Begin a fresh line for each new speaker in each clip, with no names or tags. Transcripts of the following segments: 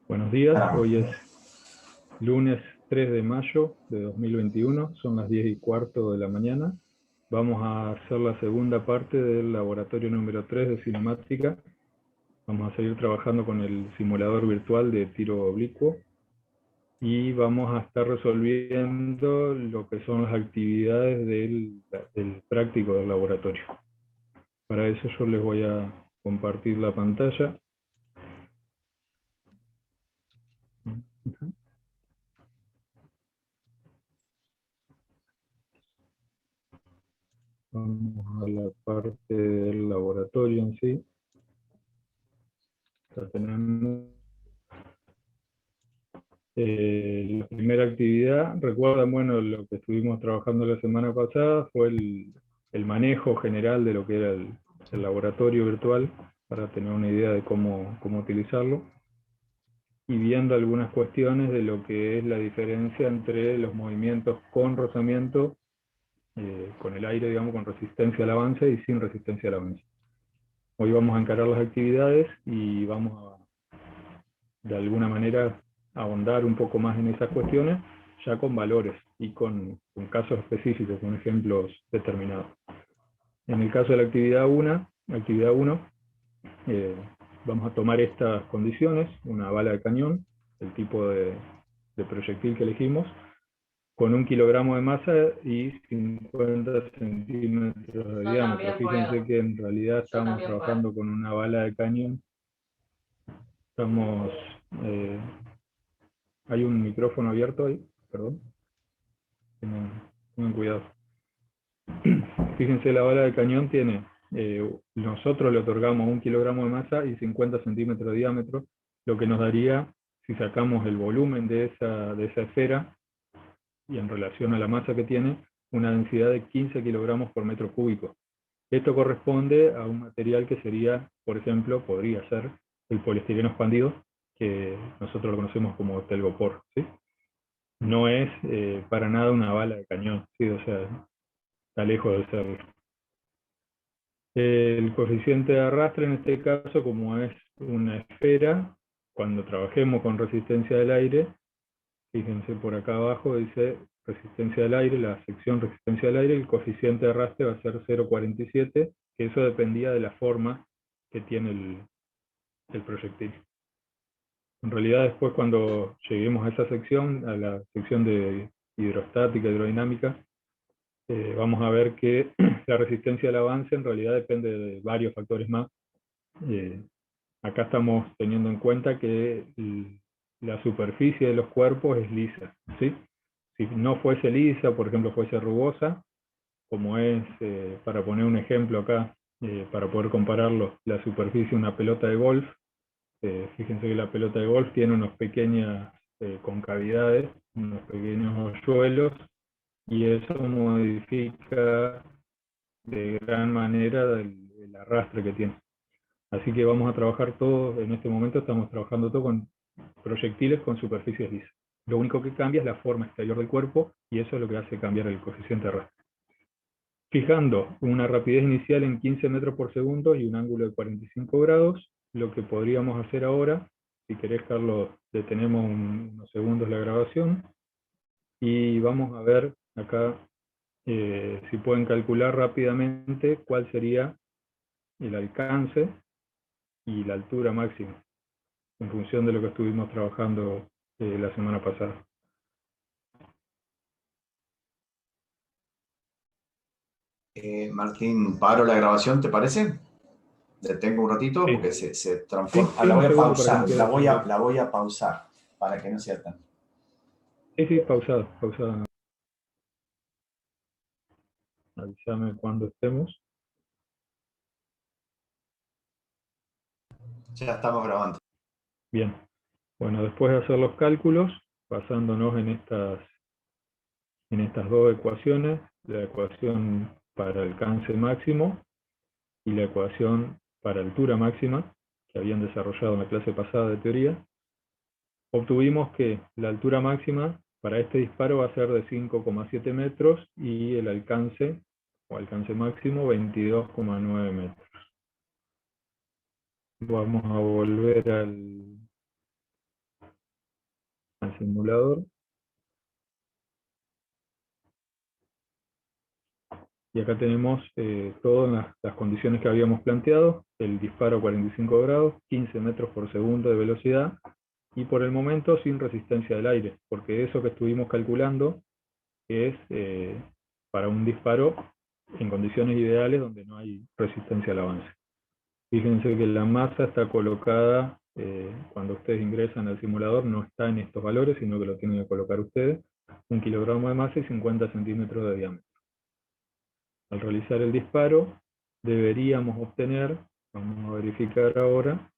Buenos días, hoy es lunes 3 de mayo de 2021, son las 10:15 de la mañana. Vamos a hacer la segunda parte del laboratorio número 3 de cinemática. Vamos a seguir trabajando con el simulador virtual de tiro oblicuo y vamos a estar resolviendo lo que son las actividades del práctico del laboratorio. Para eso yo les voy a compartir la pantalla. Vamos a la parte del laboratorio en sí. Ya tenemos la primera actividad. Recuerdan, bueno, lo que estuvimos trabajando la semana pasada fue el manejo general de lo que era el laboratorio virtual, para tener una idea de cómo utilizarlo, y viendo algunas cuestiones de lo que es la diferencia entre los movimientos con rozamiento, con el aire, digamos, con resistencia al avance y sin resistencia al avance. Hoy vamos a encarar las actividades y vamos a, de alguna manera, ahondar un poco más en esas cuestiones, ya con valores y con casos específicos, con ejemplos determinados. En el caso de la actividad 1, vamos a tomar estas condiciones: una bala de cañón, el tipo de proyectil que elegimos, con 1 kilogramo de masa y 50 centímetros de diámetro. Fíjense que en realidad estamos trabajando con una bala de cañón. Hay un micrófono abierto ahí, perdón. Tengan cuidado. Fíjense, la bala de cañón tiene, nosotros le otorgamos 1 kilogramo de masa y 50 centímetros de diámetro, lo que nos daría, si sacamos el volumen de esa esfera, y en relación a la masa que tiene, una densidad de 15 kilogramos por metro cúbico. Esto corresponde a un material que sería, por ejemplo, podría ser el poliestireno expandido, que nosotros lo conocemos como telgopor, ¿sí? No es para nada una bala de cañón, ¿sí? O sea, está lejos de serlo. El coeficiente de arrastre, en este caso, como es una esfera, cuando trabajemos con resistencia del aire, fíjense por acá abajo, dice resistencia del aire, la sección resistencia del aire, el coeficiente de arrastre va a ser 0,47, que eso dependía de la forma que tiene el proyectil. En realidad, después, cuando lleguemos a esa sección, a la sección de hidrostática, hidrodinámica, vamos a ver que la resistencia al avance en realidad depende de varios factores más. Acá estamos teniendo en cuenta que la superficie de los cuerpos es lisa, ¿sí? Si no fuese lisa, por ejemplo, fuese rugosa, como es, para poner un ejemplo acá, para poder compararlo, la superficie de una pelota de golf. Fíjense que la pelota de golf tiene unas pequeñas concavidades, unos pequeños hoyuelos, y eso modifica de gran manera el arrastre que tiene. Así que vamos a trabajar todo, en este momento estamos trabajando todo con proyectiles con superficies lisas. Lo único que cambia es la forma exterior del cuerpo, y eso es lo que hace cambiar el coeficiente de arrastre. Fijando una rapidez inicial en 15 metros por segundo y un ángulo de 45 grados, lo que podríamos hacer ahora, si querés, Carlos, detenemos unos segundos la grabación, y vamos a ver acá si pueden calcular rápidamente cuál sería el alcance y la altura máxima, en función de lo que estuvimos trabajando la semana pasada.
Martín, paro la grabación, ¿te parece? Detengo un ratito, sí, porque se transforma.
Sí,
la voy a pausar,
la
voy a pausar para que no sea tan.
Sí, pausado. Avísame cuando estemos.
Ya estamos grabando.
Bien. Bueno, después de hacer los cálculos, basándonos en estas dos ecuaciones, la ecuación para alcance máximo y la ecuación para altura máxima, que habían desarrollado en la clase pasada de teoría, obtuvimos que la altura máxima para este disparo va a ser de 5,7 metros y el alcance, o alcance máximo, 22,9 metros. Vamos a volver al simulador. Y acá tenemos todas las condiciones que habíamos planteado: el disparo a 45 grados, 15 metros por segundo de velocidad, y por el momento sin resistencia del aire, porque eso que estuvimos calculando es para un disparo en condiciones ideales donde no hay resistencia al avance. Fíjense que la masa está colocada, cuando ustedes ingresan al simulador, no está en estos valores, sino que lo tienen que colocar ustedes: 1 kilogramo de masa y 50 centímetros de diámetro. Al realizar el disparo, deberíamos obtener, vamos a verificar ahora,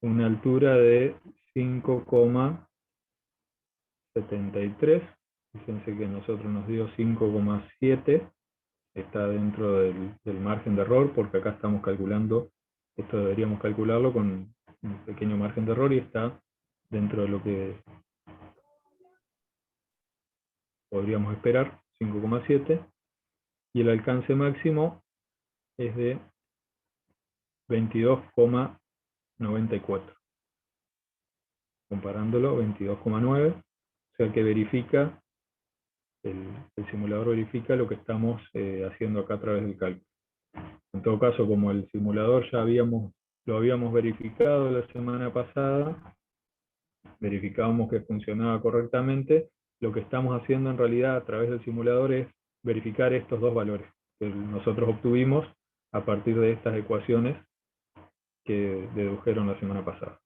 una altura de 5,73. Fíjense que nosotros nos dio 5,7. Está dentro del margen de error, porque acá estamos calculando, esto deberíamos calcularlo con un pequeño margen de error, y está dentro de lo que podríamos esperar, 5,7. Y el alcance máximo es de 22,94. Comparándolo, 22,9. O sea que verifica, el simulador verifica lo que estamos haciendo acá a través del cálculo. En todo caso, como el simulador ya lo habíamos verificado la semana pasada, verificábamos que funcionaba correctamente, lo que estamos haciendo en realidad a través del simulador es verificar estos dos valores que nosotros obtuvimos a partir de estas ecuaciones que dedujeron la semana pasada.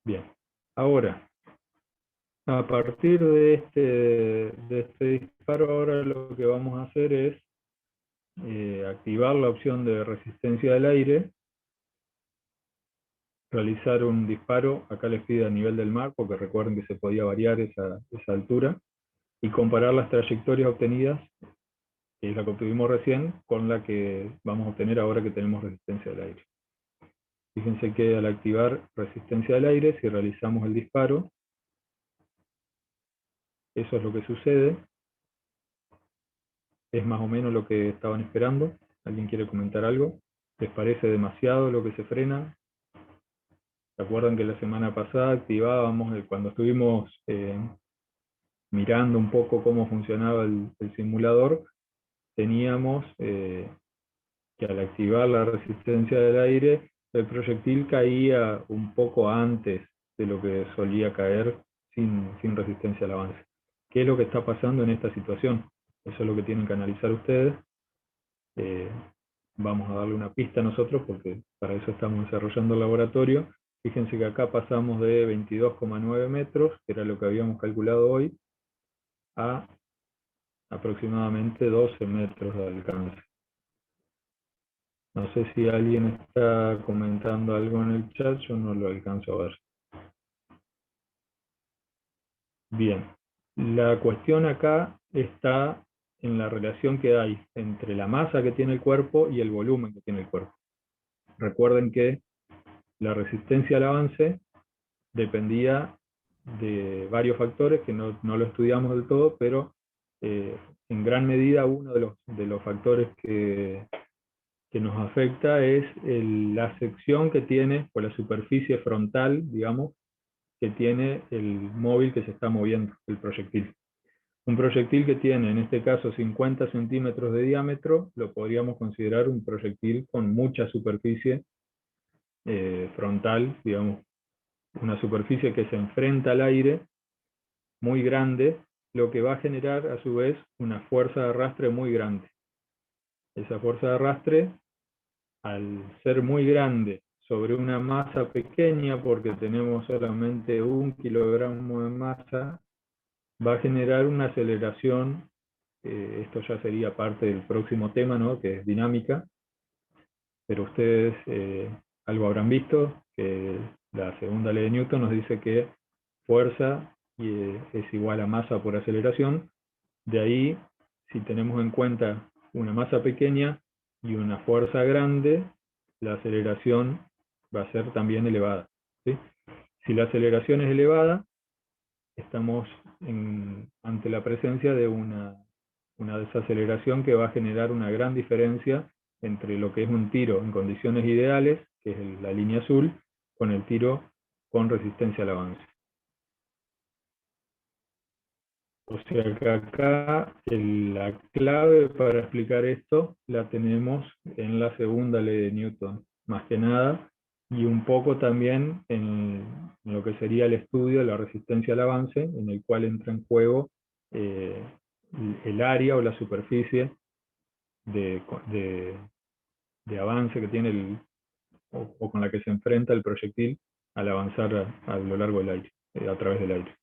Bien, ahora, a partir de este disparo, ahora lo que vamos a hacer es activar la opción de resistencia del aire, realizar un disparo, acá les pide a nivel del mar, porque recuerden que se podía variar esa altura, y comparar las trayectorias obtenidas, que es la que obtuvimos recién, con la que vamos a obtener ahora que tenemos resistencia del aire. Fíjense que al activar resistencia del aire, si realizamos el disparo, eso es lo que sucede. Es más o menos lo que estaban esperando. ¿Alguien quiere comentar algo? ¿Les parece demasiado lo que se frena? ¿Se acuerdan que la semana pasada activábamos, cuando estuvimos mirando un poco cómo funcionaba el simulador, teníamos que al activar la resistencia del aire, el proyectil caía un poco antes de lo que solía caer sin resistencia al avance? ¿Qué es lo que está pasando en esta situación? Eso es lo que tienen que analizar ustedes. Vamos a darle una pista nosotros, porque para eso estamos desarrollando el laboratorio. Fíjense que acá pasamos de 22,9 metros, que era lo que habíamos calculado hoy, a aproximadamente 12 metros de alcance. No sé si alguien está comentando algo en el chat, yo no lo alcanzo a ver. Bien, la cuestión acá está en la relación que hay entre la masa que tiene el cuerpo y el volumen que tiene el cuerpo. Recuerden que la resistencia al avance dependía de varios factores que no lo estudiamos del todo, pero en gran medida uno de los factores que nos afecta es la sección que tiene, o la superficie frontal, digamos, que tiene el móvil que se está moviendo, el proyectil. Un proyectil que tiene, en este caso, 50 centímetros de diámetro, lo podríamos considerar un proyectil con mucha superficie frontal, digamos, una superficie que se enfrenta al aire, muy grande, lo que va a generar a su vez una fuerza de arrastre muy grande. Esa fuerza de arrastre, al ser muy grande sobre una masa pequeña, porque tenemos solamente 1 kilogramo de masa, va a generar una aceleración. Esto ya sería parte del próximo tema, ¿no?, que es dinámica, pero ustedes algo habrán visto, que la segunda ley de Newton nos dice que fuerza es igual a masa por aceleración. De ahí, si tenemos en cuenta una masa pequeña y una fuerza grande, la aceleración va a ser también elevada, ¿sí? Si la aceleración es elevada, estamos ante la presencia de una desaceleración que va a generar una gran diferencia entre lo que es un tiro en condiciones ideales que es la línea azul, con el tiro con resistencia al avance. O sea que acá la clave para explicar esto la tenemos en la segunda ley de Newton, más que nada, y un poco también en lo que sería el estudio de la resistencia al avance, en el cual entra en juego el área o la superficie de avance que tiene o con la que se enfrenta el proyectil al avanzar a lo largo del aire, a través del aire.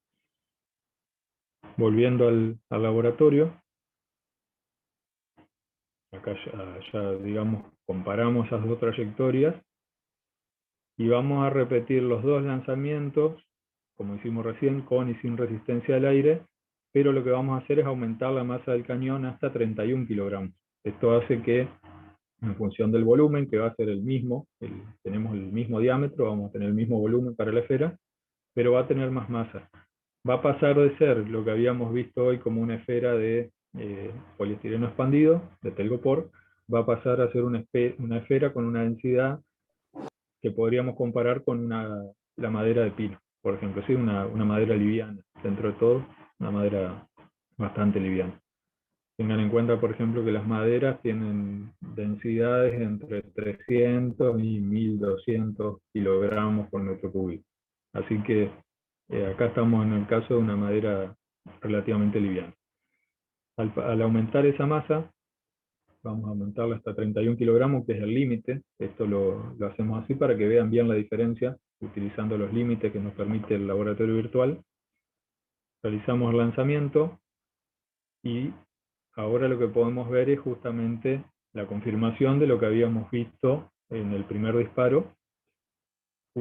Volviendo al laboratorio, acá ya, digamos, comparamos esas dos trayectorias y vamos a repetir los dos lanzamientos, como hicimos recién, con y sin resistencia al aire, pero lo que vamos a hacer es aumentar la masa del cañón hasta 31 kilogramos. Esto hace que, en función del volumen, que va a ser el mismo, tenemos el mismo diámetro, vamos a tener el mismo volumen para la esfera, pero va a tener más masa. Va a pasar de ser lo que habíamos visto hoy como una esfera de poliestireno expandido, de telgopor, va a pasar a ser una esfera con una densidad que podríamos comparar con la madera de pino, por ejemplo, ¿sí? Una madera liviana, dentro de todo, una madera bastante liviana. Tengan en cuenta, por ejemplo, que las maderas tienen densidades entre 300 y 1200 kilogramos por metro cúbico. Así que acá estamos en el caso de una madera relativamente liviana. Al aumentar esa masa, vamos a aumentarla hasta 31 kilogramos, que es el límite. Esto lo hacemos así para que vean bien la diferencia, utilizando los límites que nos permite el laboratorio virtual. Realizamos el lanzamiento y ahora lo que podemos ver es justamente la confirmación de lo que habíamos visto en el primer disparo,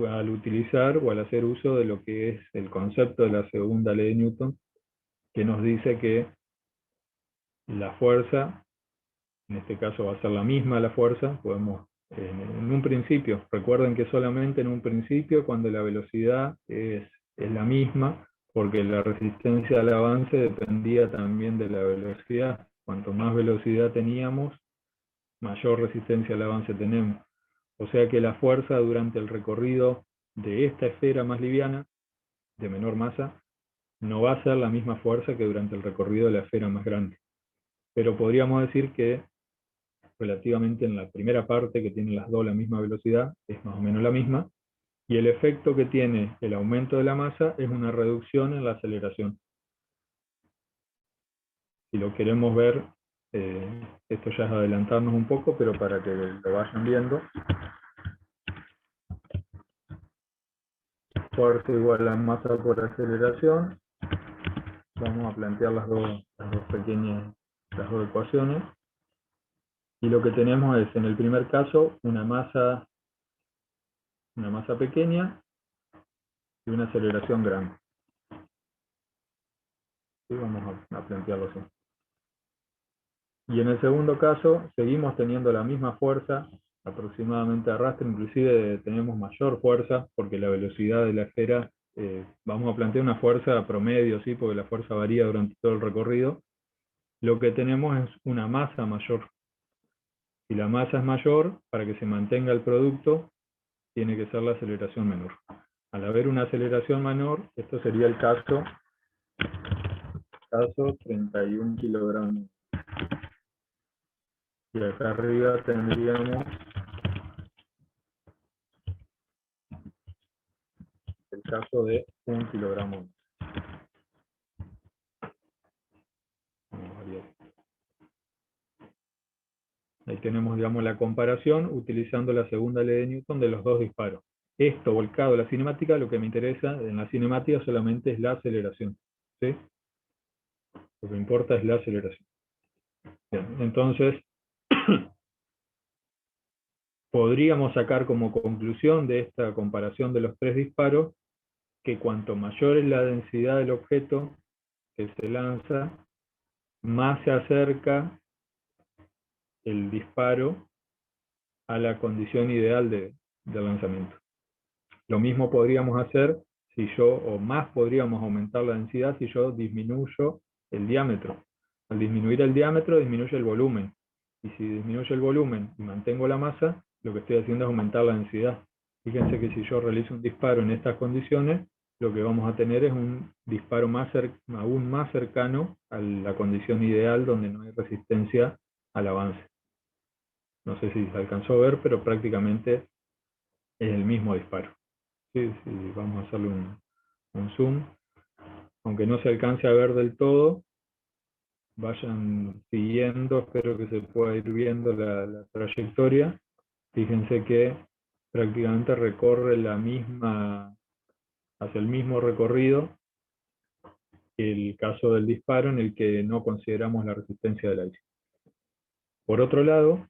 al utilizar o al hacer uso de lo que es el concepto de la segunda ley de Newton, que nos dice que la fuerza, en este caso va a ser la misma la fuerza, podemos, en un principio, recuerden que solamente en un principio, cuando la velocidad es la misma, porque la resistencia al avance dependía también de la velocidad. Cuanto más velocidad teníamos, mayor resistencia al avance tenemos. O sea que la fuerza durante el recorrido de esta esfera más liviana, de menor masa, no va a ser la misma fuerza que durante el recorrido de la esfera más grande. Pero podríamos decir que relativamente en la primera parte, que tienen las dos la misma velocidad, es más o menos la misma, y el efecto que tiene el aumento de la masa es una reducción en la aceleración. Si lo queremos ver, esto ya es adelantarnos un poco, pero para que lo vayan viendo. Fuerza igual a masa por aceleración. Vamos a plantear las dos ecuaciones. Y lo que tenemos es, en el primer caso, una masa pequeña y una aceleración grande. ¿Sí? Vamos a plantearlo así. Y en el segundo caso, seguimos teniendo la misma fuerza, aproximadamente arrastre, inclusive tenemos mayor fuerza, porque la velocidad de la esfera, vamos a plantear una fuerza promedio, ¿sí? Porque la fuerza varía durante todo el recorrido. Lo que tenemos es una masa mayor. Si la masa es mayor, para que se mantenga el producto, tiene que ser la aceleración menor. Al haber una aceleración menor, esto sería el caso 31 kilogramos. Y acá arriba tendríamos el caso de 1 kilogramo. Ahí tenemos, digamos, la comparación utilizando la segunda ley de Newton de los dos disparos. Esto volcado a la cinemática, lo que me interesa en la cinemática solamente es la aceleración. ¿Sí? Lo que importa es la aceleración. Bien, entonces, podríamos sacar como conclusión de esta comparación de los tres disparos que cuanto mayor es la densidad del objeto que se lanza, más se acerca el disparo a la condición ideal del lanzamiento. Lo mismo podríamos hacer o más podríamos aumentar la densidad si yo disminuyo el diámetro. Al disminuir el diámetro, disminuye el volumen. Y si disminuyo el volumen y mantengo la masa, lo que estoy haciendo es aumentar la densidad. Fíjense que si yo realizo un disparo en estas condiciones, lo que vamos a tener es un disparo aún más cercano a la condición ideal donde no hay resistencia al avance. No sé si se alcanzó a ver, pero prácticamente es el mismo disparo. Sí, vamos a hacerle un zoom. Aunque no se alcance a ver del todo, vayan siguiendo, espero que se pueda ir viendo la trayectoria. Fíjense que prácticamente recorre hace el mismo recorrido que el caso del disparo en el que no consideramos la resistencia del aire. Por otro lado,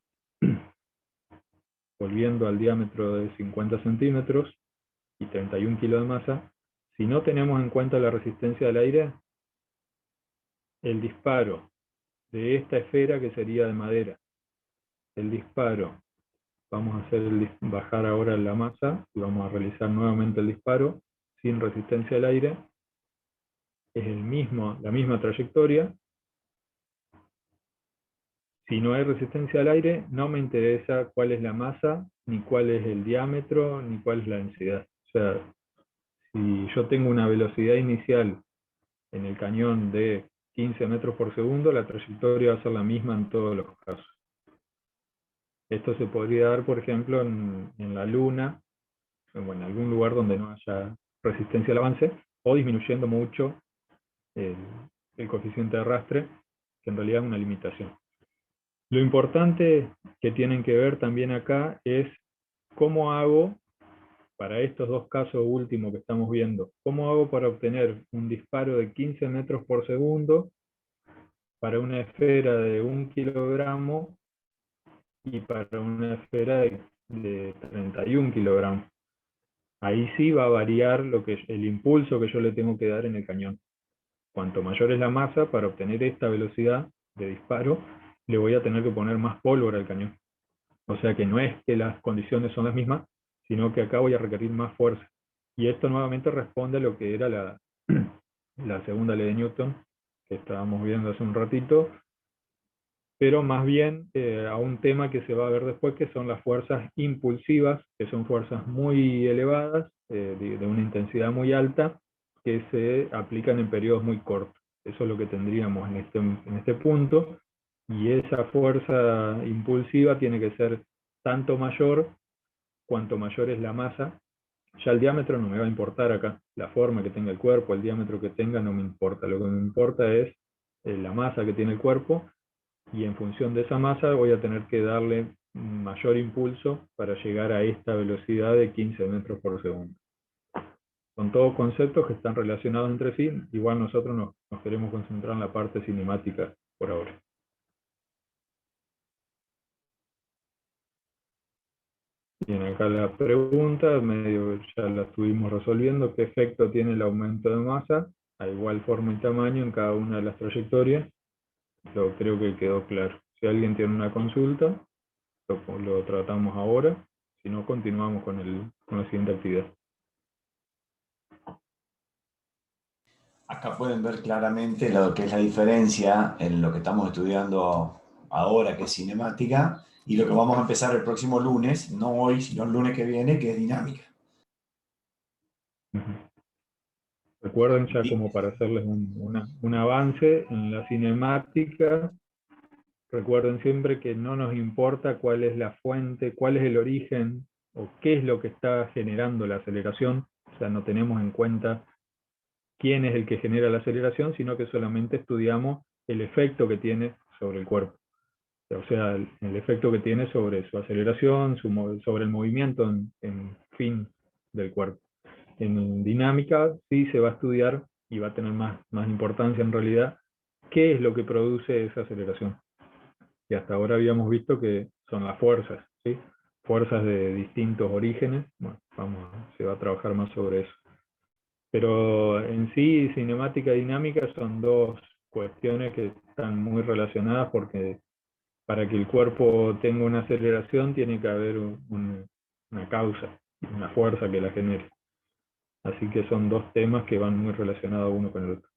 volviendo al diámetro de 50 centímetros y 31 kilos de masa, si no tenemos en cuenta la resistencia del aire, el disparo de esta esfera, que sería de madera, el disparo, vamos a bajar ahora la masa y vamos a realizar nuevamente el disparo sin resistencia al aire, es la misma trayectoria. Si no hay resistencia al aire, no me interesa cuál es la masa, ni cuál es el diámetro, ni cuál es la densidad. O sea, si yo tengo una velocidad inicial en el cañón de 15 metros por segundo, la trayectoria va a ser la misma en todos los casos. Esto se podría dar, por ejemplo, en la Luna, o en algún lugar donde no haya resistencia al avance, o disminuyendo mucho el coeficiente de arrastre, que en realidad es una limitación. Lo importante que tienen que ver también acá es cómo hago, para estos dos casos últimos que estamos viendo, cómo hago para obtener un disparo de 15 metros por segundo para una esfera de 1 kilogramo y para una esfera de 31 kilogramos. Ahí sí va a variar el impulso que yo le tengo que dar en el cañón. Cuanto mayor es la masa, para obtener esta velocidad de disparo, le voy a tener que poner más pólvora al cañón. O sea que no es que las condiciones son las mismas, sino que acá voy a requerir más fuerza. Y esto nuevamente responde a lo que era la segunda ley de Newton, que estábamos viendo hace un ratito, pero más bien a un tema que se va a ver después, que son las fuerzas impulsivas, que son fuerzas muy elevadas, de una intensidad muy alta, que se aplican en periodos muy cortos. Eso es lo que tendríamos en este punto, y esa fuerza impulsiva tiene que ser tanto mayor cuanto mayor es la masa. Ya el diámetro no me va a importar acá, la forma que tenga el cuerpo, el diámetro que tenga no me importa, lo que me importa es la masa que tiene el cuerpo, y en función de esa masa voy a tener que darle mayor impulso para llegar a esta velocidad de 15 metros por segundo. Son todos conceptos que están relacionados entre sí, igual nosotros nos queremos concentrar en la parte cinemática por ahora. Bien, acá la pregunta, medio ya la estuvimos resolviendo, ¿qué efecto tiene el aumento de masa a igual forma y tamaño en cada una de las trayectorias? Creo que quedó claro. Si alguien tiene una consulta, lo tratamos ahora, si no continuamos con la siguiente actividad.
Acá pueden ver claramente lo que es la diferencia en lo que estamos estudiando ahora, que es cinemática, y lo que vamos a empezar el próximo lunes, no hoy, sino el lunes que viene, que es dinámica.
Recuerden, ya como para hacerles un avance en la cinemática, recuerden siempre que no nos importa cuál es la fuente, cuál es el origen o qué es lo que está generando la aceleración. O sea, no tenemos en cuenta quién es el que genera la aceleración, sino que solamente estudiamos el efecto que tiene sobre el cuerpo. O sea, el efecto que tiene sobre su aceleración, sobre el movimiento en fin del cuerpo. En dinámica sí se va a estudiar, y va a tener más importancia en realidad, qué es lo que produce esa aceleración. Y hasta ahora habíamos visto que son las fuerzas, ¿sí? Fuerzas de distintos orígenes. Bueno, se va a trabajar más sobre eso. Pero en sí, cinemática y dinámica son dos cuestiones que están muy relacionadas, porque para que el cuerpo tenga una aceleración tiene que haber una causa, una fuerza que la genere. Así que son dos temas que van muy relacionados uno con el otro.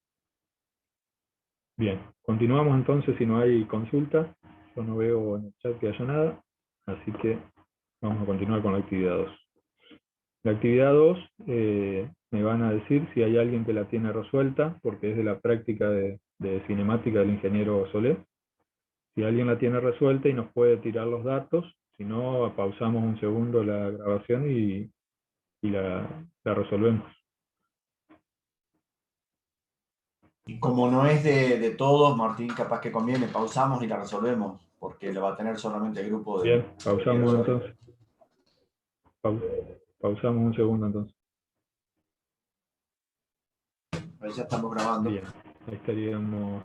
Bien, continuamos entonces si no hay consulta. Yo no veo en el chat que haya nada, así que Vamos a continuar con la actividad 2. La actividad 2 me van a decir si hay alguien que la tiene resuelta, porque es de la práctica de cinemática del ingeniero Solé. Si alguien la tiene resuelta y nos puede tirar los datos, si no, pausamos un segundo la grabación y la resolvemos.
Y como no es de todos, Martín, capaz que conviene, pausamos y la resolvemos, porque lo va a tener solamente el grupo de...
Bien, pausamos entonces. Pausamos un segundo entonces.
Ahí ya estamos grabando.
Bien, ahí estaríamos,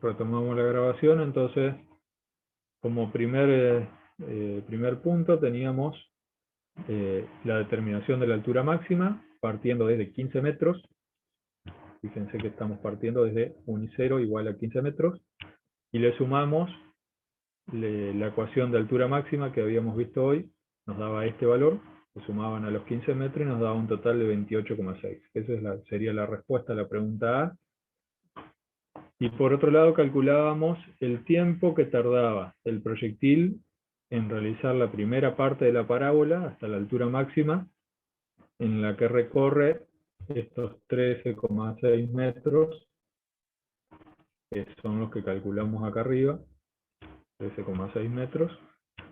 retomamos la grabación. Entonces, como primer punto teníamos la determinación de la altura máxima, partiendo desde 15 metros. Fíjense que estamos partiendo desde 1 y 0 igual a 15 metros, y le sumamos la ecuación de altura máxima que habíamos visto hoy, nos daba este valor, se sumaban a los 15 metros y nos daba un total de 28,6. Esa sería la respuesta a la pregunta A. Y por otro lado calculábamos el tiempo que tardaba el proyectil en realizar la primera parte de la parábola hasta la altura máxima, en la que recorre estos 13,6 metros, que son los que calculamos acá arriba, 13,6 metros.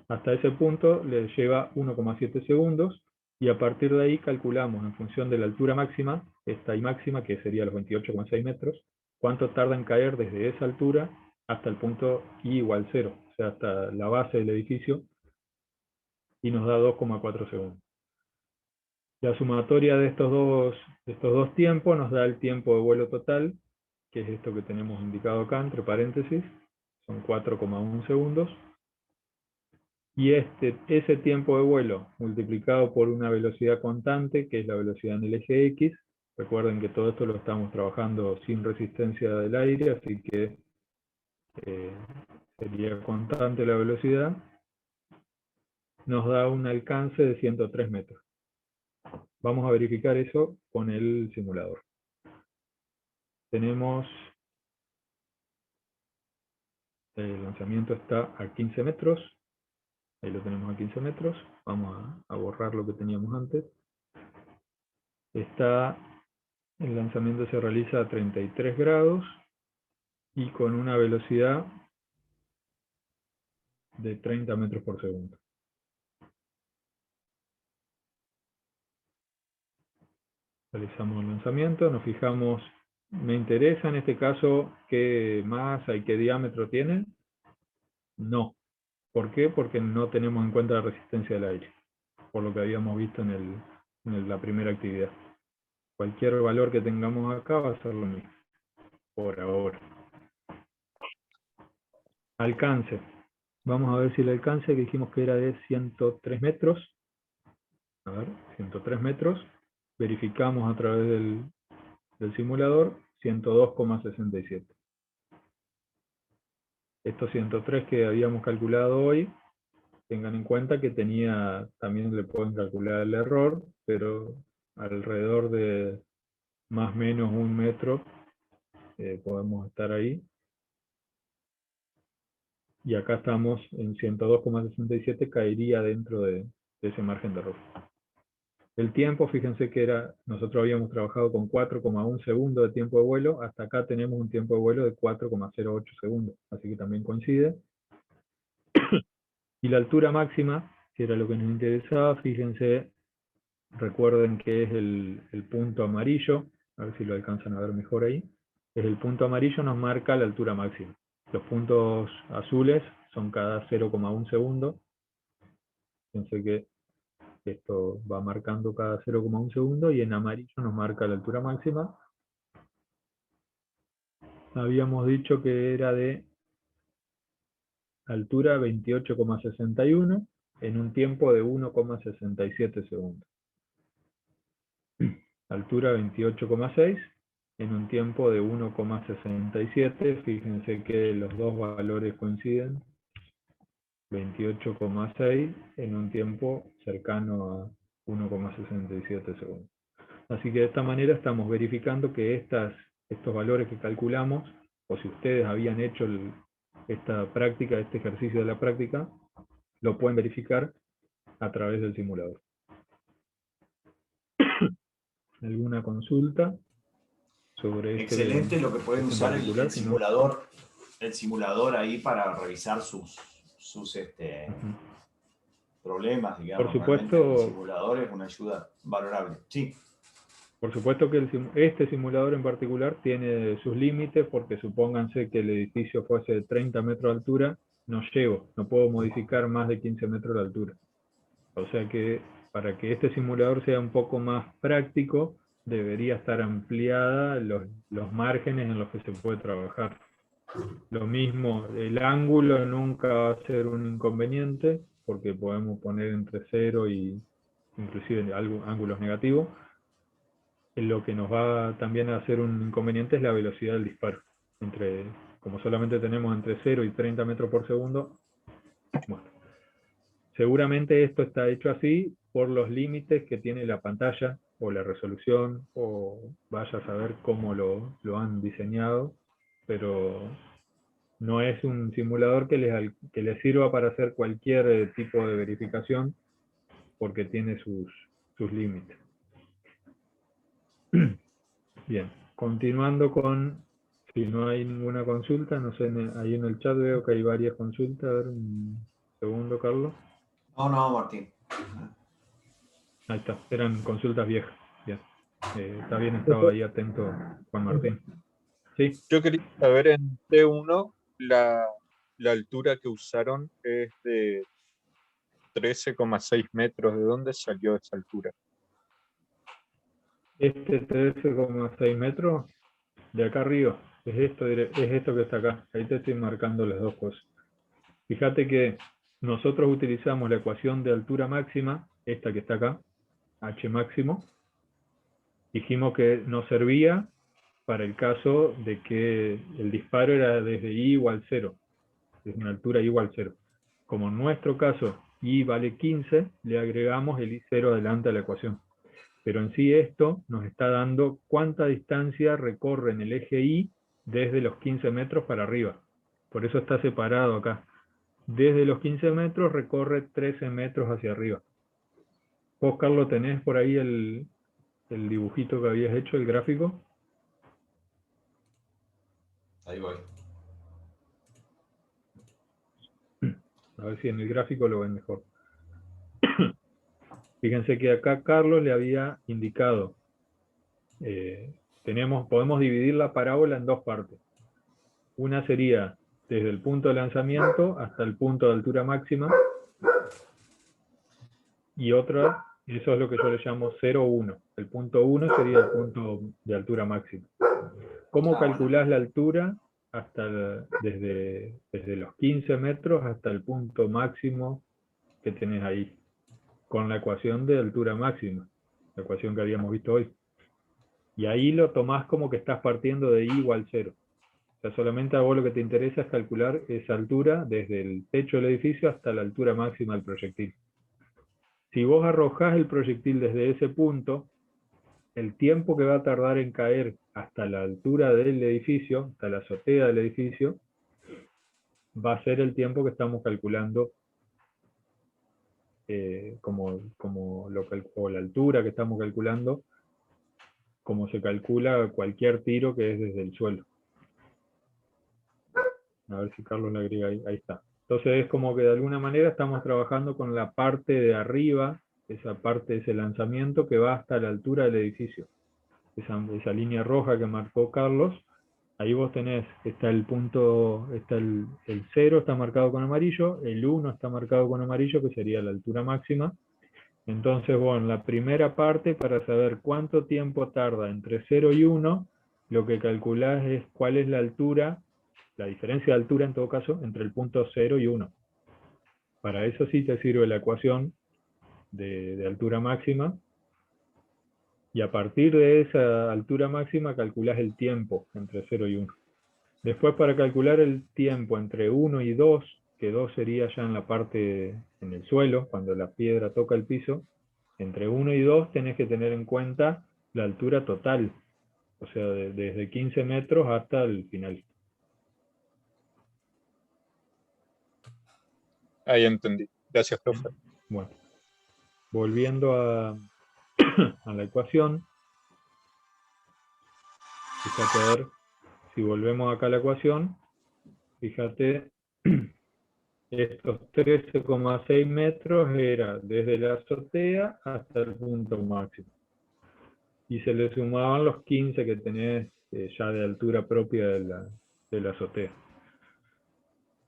Hasta ese punto le lleva 1,7 segundos, y a partir de ahí calculamos en función de la altura máxima, esta I máxima, que sería los 28,6 metros, cuánto tarda en caer desde esa altura hasta el punto I igual 0, o sea, hasta la base del edificio, y nos da 2,4 segundos. La sumatoria de estos dos tiempos nos da el tiempo de vuelo total, que es esto que tenemos indicado acá, entre paréntesis, son 4,1 segundos, y ese tiempo de vuelo multiplicado por una velocidad constante, que es la velocidad en el eje X. Recuerden que todo esto lo estamos trabajando sin resistencia del aire, así que sería constante la velocidad, nos da un alcance de 103 metros. Vamos a verificar eso con el simulador. Tenemos, el lanzamiento está a 15 metros, ahí lo tenemos a 15 metros, vamos a borrar lo que teníamos antes. El lanzamiento se realiza a 33 grados y con una velocidad de 30 metros por segundo. Realizamos el lanzamiento, nos fijamos, me interesa en este caso qué masa y qué diámetro tiene. No. ¿Por qué? Porque no tenemos en cuenta la resistencia del aire, por lo que habíamos visto en la primera actividad. Cualquier valor que tengamos acá va a ser lo mismo, por ahora. Alcance. Vamos a ver si el alcance, que dijimos que era de 103 metros. A ver, 103 metros. Verificamos a través del simulador, 102,67. Estos 103 que habíamos calculado hoy, tengan en cuenta que también le pueden calcular el error, pero alrededor de más o menos 1 metro podemos estar ahí. Y acá estamos en 102,67, caería dentro de ese margen de error. El tiempo, fíjense que nosotros habíamos trabajado con 4,1 segundos de tiempo de vuelo, hasta acá tenemos un tiempo de vuelo de 4,08 segundos, así que también coincide. Y la altura máxima, que era lo que nos interesaba, fíjense, recuerden que es el punto amarillo, a ver si lo alcanzan a ver mejor ahí. Es el punto amarillo, nos marca la altura máxima. Los puntos azules son cada 0,1 segundo. Fíjense que esto va marcando cada 0,1 segundo, y en amarillo nos marca la altura máxima. Habíamos dicho que era de altura 28,61 en un tiempo de 1,67 segundos. Altura 28,6 en un tiempo de 1,67. Fíjense que los dos valores coinciden. 28,6 en un tiempo cercano a 1,67 segundos. Así que de esta manera estamos verificando que estos valores que calculamos, o si ustedes habían hecho esta práctica, este ejercicio de la práctica, lo pueden verificar a través del simulador. ¿Alguna consulta sobre
Excelente lo que pueden
en
usar
particular?
el simulador ahí para revisar sus problemas, digamos.
Por
Realmente el
supuesto,
simulador es una ayuda valorable. Sí.
por supuesto que este simulador en particular tiene sus límites, porque supónganse que el edificio fuese de 30 metros de altura, no llego, no puedo modificar más de 15 metros de altura. O sea que para que este simulador sea un poco más práctico, debería estar ampliada los márgenes en los que se puede trabajar. Lo mismo, el ángulo nunca va a ser un inconveniente, porque podemos poner entre 0 y inclusive ángulos negativos. Lo que nos va también a hacer un inconveniente es la velocidad del disparo. Como solamente tenemos entre 0 y 30 metros por segundo, bueno, seguramente esto está hecho así por los límites que tiene la pantalla o la resolución, o vaya a saber cómo lo han diseñado, pero no es un simulador que les sirva para hacer cualquier tipo de verificación, porque tiene sus límites. Bien, continuando con, si no hay ninguna consulta, no sé, ahí en el chat veo que hay varias consultas. A ver, un segundo, Carlos.
No, Martín.
Ahí está, eran consultas viejas. Bien. Está bien, estaba ahí atento Juan Martín. Sí.
Yo quería saber en T1 la altura que usaron es de 13,6 metros. ¿De dónde salió esa altura?
Este 13,6 metros de acá arriba, es esto que está acá. Ahí te estoy marcando las dos cosas. Fíjate que nosotros utilizamos la ecuación de altura máxima, esta que está acá, H máximo. Dijimos que nos servía para el caso de que el disparo era desde I igual 0, es una altura igual 0. Como en nuestro caso I vale 15, le agregamos el I0 adelante a la ecuación. Pero en sí esto nos está dando cuánta distancia recorre en el eje Y desde los 15 metros para arriba. Por eso está separado acá. Desde los 15 metros recorre 13 metros hacia arriba. ¿Vos, Carlos, tenés por ahí el dibujito que habías hecho, el gráfico?
Ahí voy.
A ver si en el gráfico lo ven mejor. Fíjense que acá Carlos le había indicado, podemos dividir la parábola en dos partes. Una sería desde el punto de lanzamiento hasta el punto de altura máxima, y otra, eso es lo que yo le llamo 0,1. El punto 1 sería el punto de altura máxima. ¿Cómo calculás la altura desde los 15 metros hasta el punto máximo que tenés ahí? Con la ecuación de altura máxima, la ecuación que habíamos visto hoy. Y ahí lo tomás como que estás partiendo de I igual 0. O sea, solamente a vos lo que te interesa es calcular esa altura desde el techo del edificio hasta la altura máxima del proyectil. Si vos arrojás el proyectil desde ese punto, el tiempo que va a tardar en caer hasta la altura del edificio, hasta la azotea del edificio, va a ser el tiempo que estamos calculando o la altura que estamos calculando, como se calcula cualquier tiro que es desde el suelo. A ver si Carlos le agrega ahí. Ahí está. Entonces es como que de alguna manera estamos trabajando con la parte de arriba, esa parte de ese lanzamiento que va hasta la altura del edificio. Esa línea roja que marcó Carlos, ahí vos tenés, está el punto, está el 0 está marcado con amarillo, el 1 está marcado con amarillo, que sería la altura máxima. Entonces, bueno, la primera parte, para saber cuánto tiempo tarda entre 0 y 1, lo que calculás es cuál es la altura, la diferencia de altura en todo caso, entre el punto 0 y 1. Para eso sí te sirve la ecuación de altura máxima, y a partir de esa altura máxima calculás el tiempo entre 0 y 1. Después, para calcular el tiempo entre 1 y 2, que 2 sería ya en la parte, en el suelo, cuando la piedra toca el piso, entre 1 y 2 tenés que tener en cuenta la altura total, o sea, desde 15 metros hasta el final.
Ahí entendí. Gracias, profe.
Bueno, volviendo a la ecuación, fíjate a ver, si volvemos acá a la ecuación, fíjate, estos 13,6 metros era desde la azotea hasta el punto máximo. Y se le sumaban los 15 que tenés ya de altura propia de la azotea.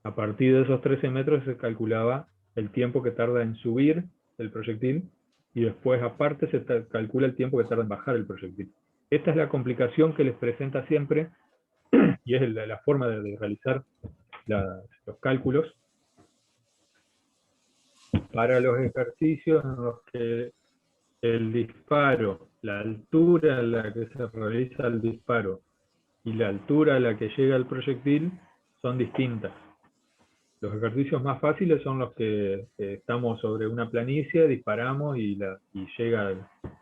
A partir de esos 13 metros se calculaba el tiempo que tarda en subir el proyectil y después aparte se calcula el tiempo que tarda en bajar el proyectil. Esta es la complicación que les presenta siempre y es la forma de realizar los cálculos para los ejercicios en los que el disparo, la altura a la que se realiza el disparo y la altura a la que llega el proyectil son distintas. Los ejercicios más fáciles son los que estamos sobre una planicie, disparamos y llega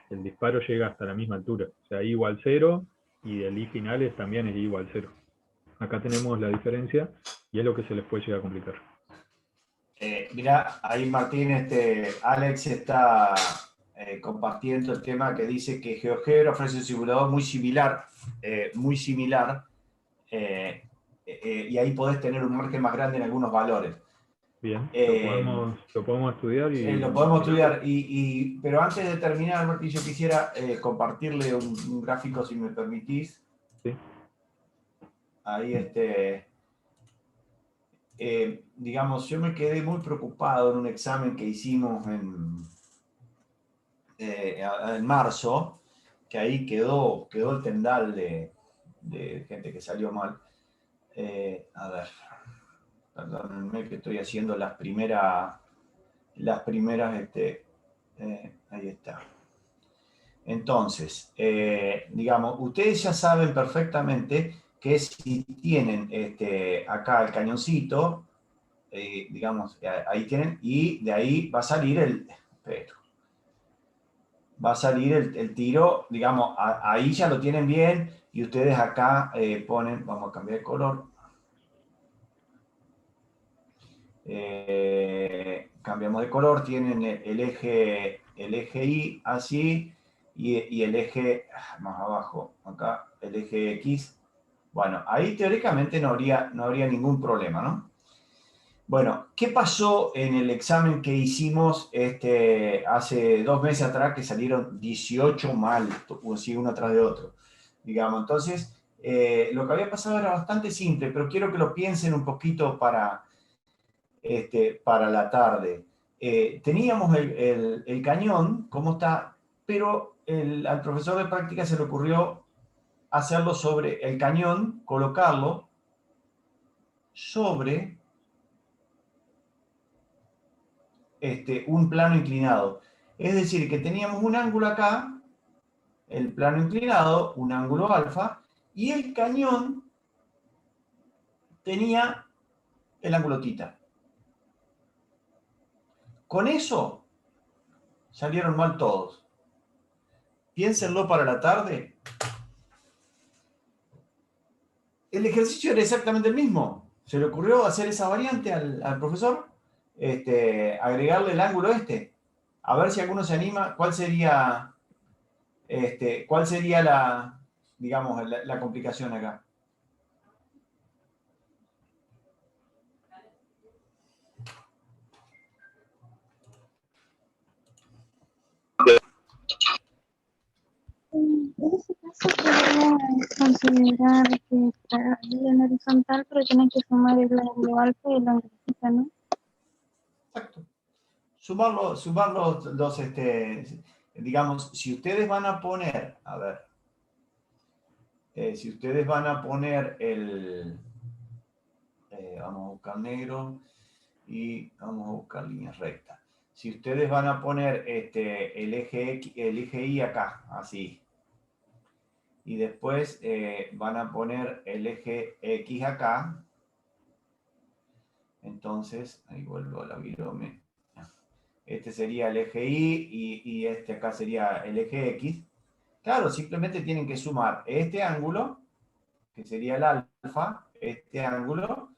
el disparo llega hasta la misma altura. O sea, I igual 0 y el I final también es I igual 0. Acá tenemos la diferencia y es lo que se les puede llegar a complicar.
Mirá, ahí Martín, Alex está compartiendo el tema que dice que GeoGebra ofrece un simulador muy similar, y ahí podés tener un margen más grande en algunos valores.
Bien, lo podemos estudiar.
Lo podemos estudiar, pero antes de terminar, Martín, yo quisiera compartirle un gráfico, si me permitís.
Sí.
Ahí, digamos, yo me quedé muy preocupado en un examen que hicimos en marzo, que ahí quedó el tendal de gente que salió mal. A ver, perdónenme que estoy haciendo las primeras, ahí está. Entonces, digamos, ustedes ya saben perfectamente que si tienen acá el cañoncito, digamos, ahí tienen, y de ahí va a salir el tiro, digamos, ahí ya lo tienen bien, y ustedes acá ponen, vamos a cambiar de color, cambiamos de color, tienen el eje Y así, y el eje más abajo, acá, el eje X. Bueno, ahí teóricamente no habría ningún problema, ¿no? Bueno, ¿qué pasó en el examen que hicimos hace 2 meses atrás, que salieron 18 mal, así uno tras de otro? Digamos, entonces, lo que había pasado era bastante simple, pero quiero que lo piensen un poquito para la tarde. Teníamos el cañón, ¿cómo está? Pero al profesor de práctica se le ocurrió hacerlo sobre el cañón, colocarlo sobre un plano inclinado. Es decir, que teníamos un ángulo acá, el plano inclinado, un ángulo alfa, y el cañón tenía el ángulo tita. Con eso salieron mal todos. Piénsenlo para la tarde. El ejercicio era exactamente el mismo. Se le ocurrió hacer esa variante al profesor, agregarle el ángulo a ver si alguno se anima. ¿Cuál sería la, digamos, la complicación acá?
En ese caso podría considerar que está en horizontal, pero tienen que sumar el ángulo alfa y el ángulo theta, ¿no?
Exacto. Sumar los, digamos, si ustedes van a poner, a ver, si ustedes van a poner vamos a buscar negro y vamos a buscar líneas rectas. Si ustedes van a poner el eje Y acá, así, y después van a poner el eje X acá, entonces, ahí vuelvo a la virome. Este sería el eje Y y acá sería el eje X. Claro, simplemente tienen que sumar este ángulo, que sería el alfa, este ángulo,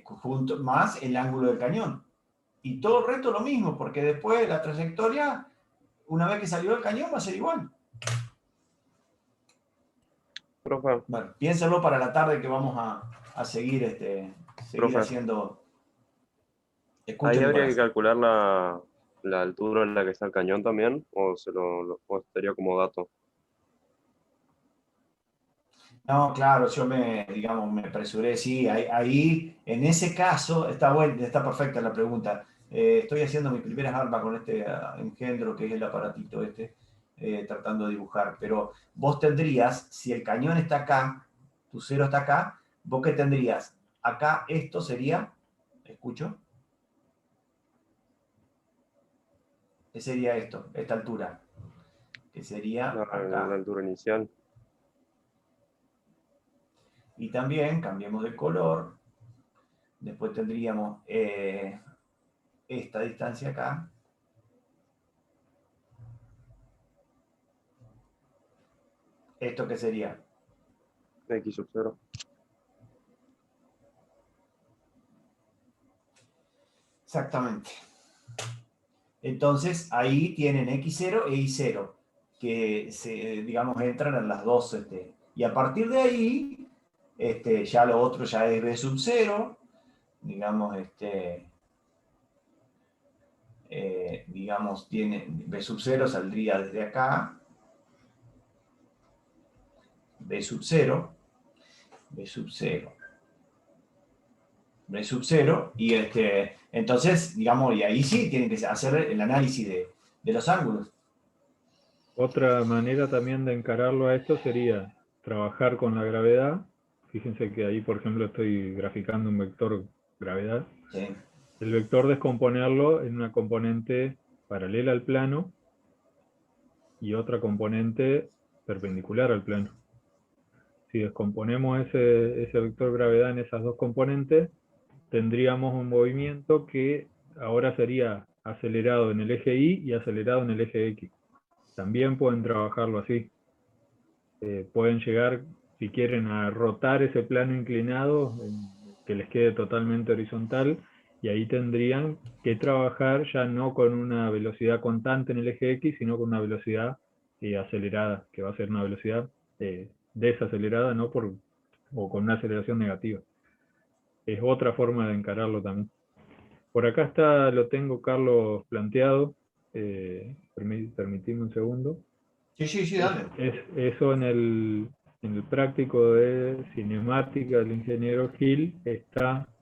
junto, más el ángulo del cañón. Y todo el resto lo mismo, porque después la trayectoria, una vez que salió el cañón, va a ser igual.
Profe,
Bueno, piénsalo para la tarde que vamos a seguir, seguir
Profe.
haciendo.
¿ahí
Escuchen,
habría que
Nicolás.
calcular la altura en la que está el cañón también? ¿O o sería como dato?
No, claro, yo digamos, me apresuré, sí, ahí, en ese caso, está bueno, está perfecta la pregunta. Estoy haciendo mis primeras armas con este engendro, que es el aparatito tratando de dibujar, pero vos tendrías, si el cañón está acá, tu cero está acá, vos qué tendrías, acá esto sería, ¿escucho? ¿Qué sería esto, esta altura? Que sería
La
acá.
altura inicial.
Y también, cambiemos de color, después tendríamos esta distancia acá. ¿Esto qué sería?
X sub 0.
Exactamente. Entonces, ahí tienen X0 e Y0, que digamos, entran en las dos. Y a partir de ahí, ya lo otro ya es B sub 0, digamos, digamos, tiene B sub 0 saldría desde acá, B sub 0, B sub 0, B sub 0, y entonces, digamos, y ahí sí tienen que hacer el análisis de los ángulos.
Otra manera también de encararlo a esto sería trabajar con la gravedad. Fíjense que ahí, por ejemplo, estoy graficando un vector gravedad.
¿Sí?
El vector descomponerlo en una componente paralela al plano y otra componente perpendicular al plano. Si descomponemos ese vector gravedad en esas dos componentes, tendríamos un movimiento que ahora sería acelerado en el eje Y y acelerado en el eje X. También pueden trabajarlo así. Pueden llegar, si quieren, a rotar ese plano inclinado, que les quede totalmente horizontal, y ahí tendrían que trabajar ya no con una velocidad constante en el eje X, sino con una velocidad acelerada, que va a ser una velocidad desacelerada, ¿no? O con una aceleración negativa. Es otra forma de encararlo también. Por acá lo tengo, Carlos, planteado. Permitime un segundo.
Sí, dale.
Eso en el práctico de cinemática del ingeniero Gil es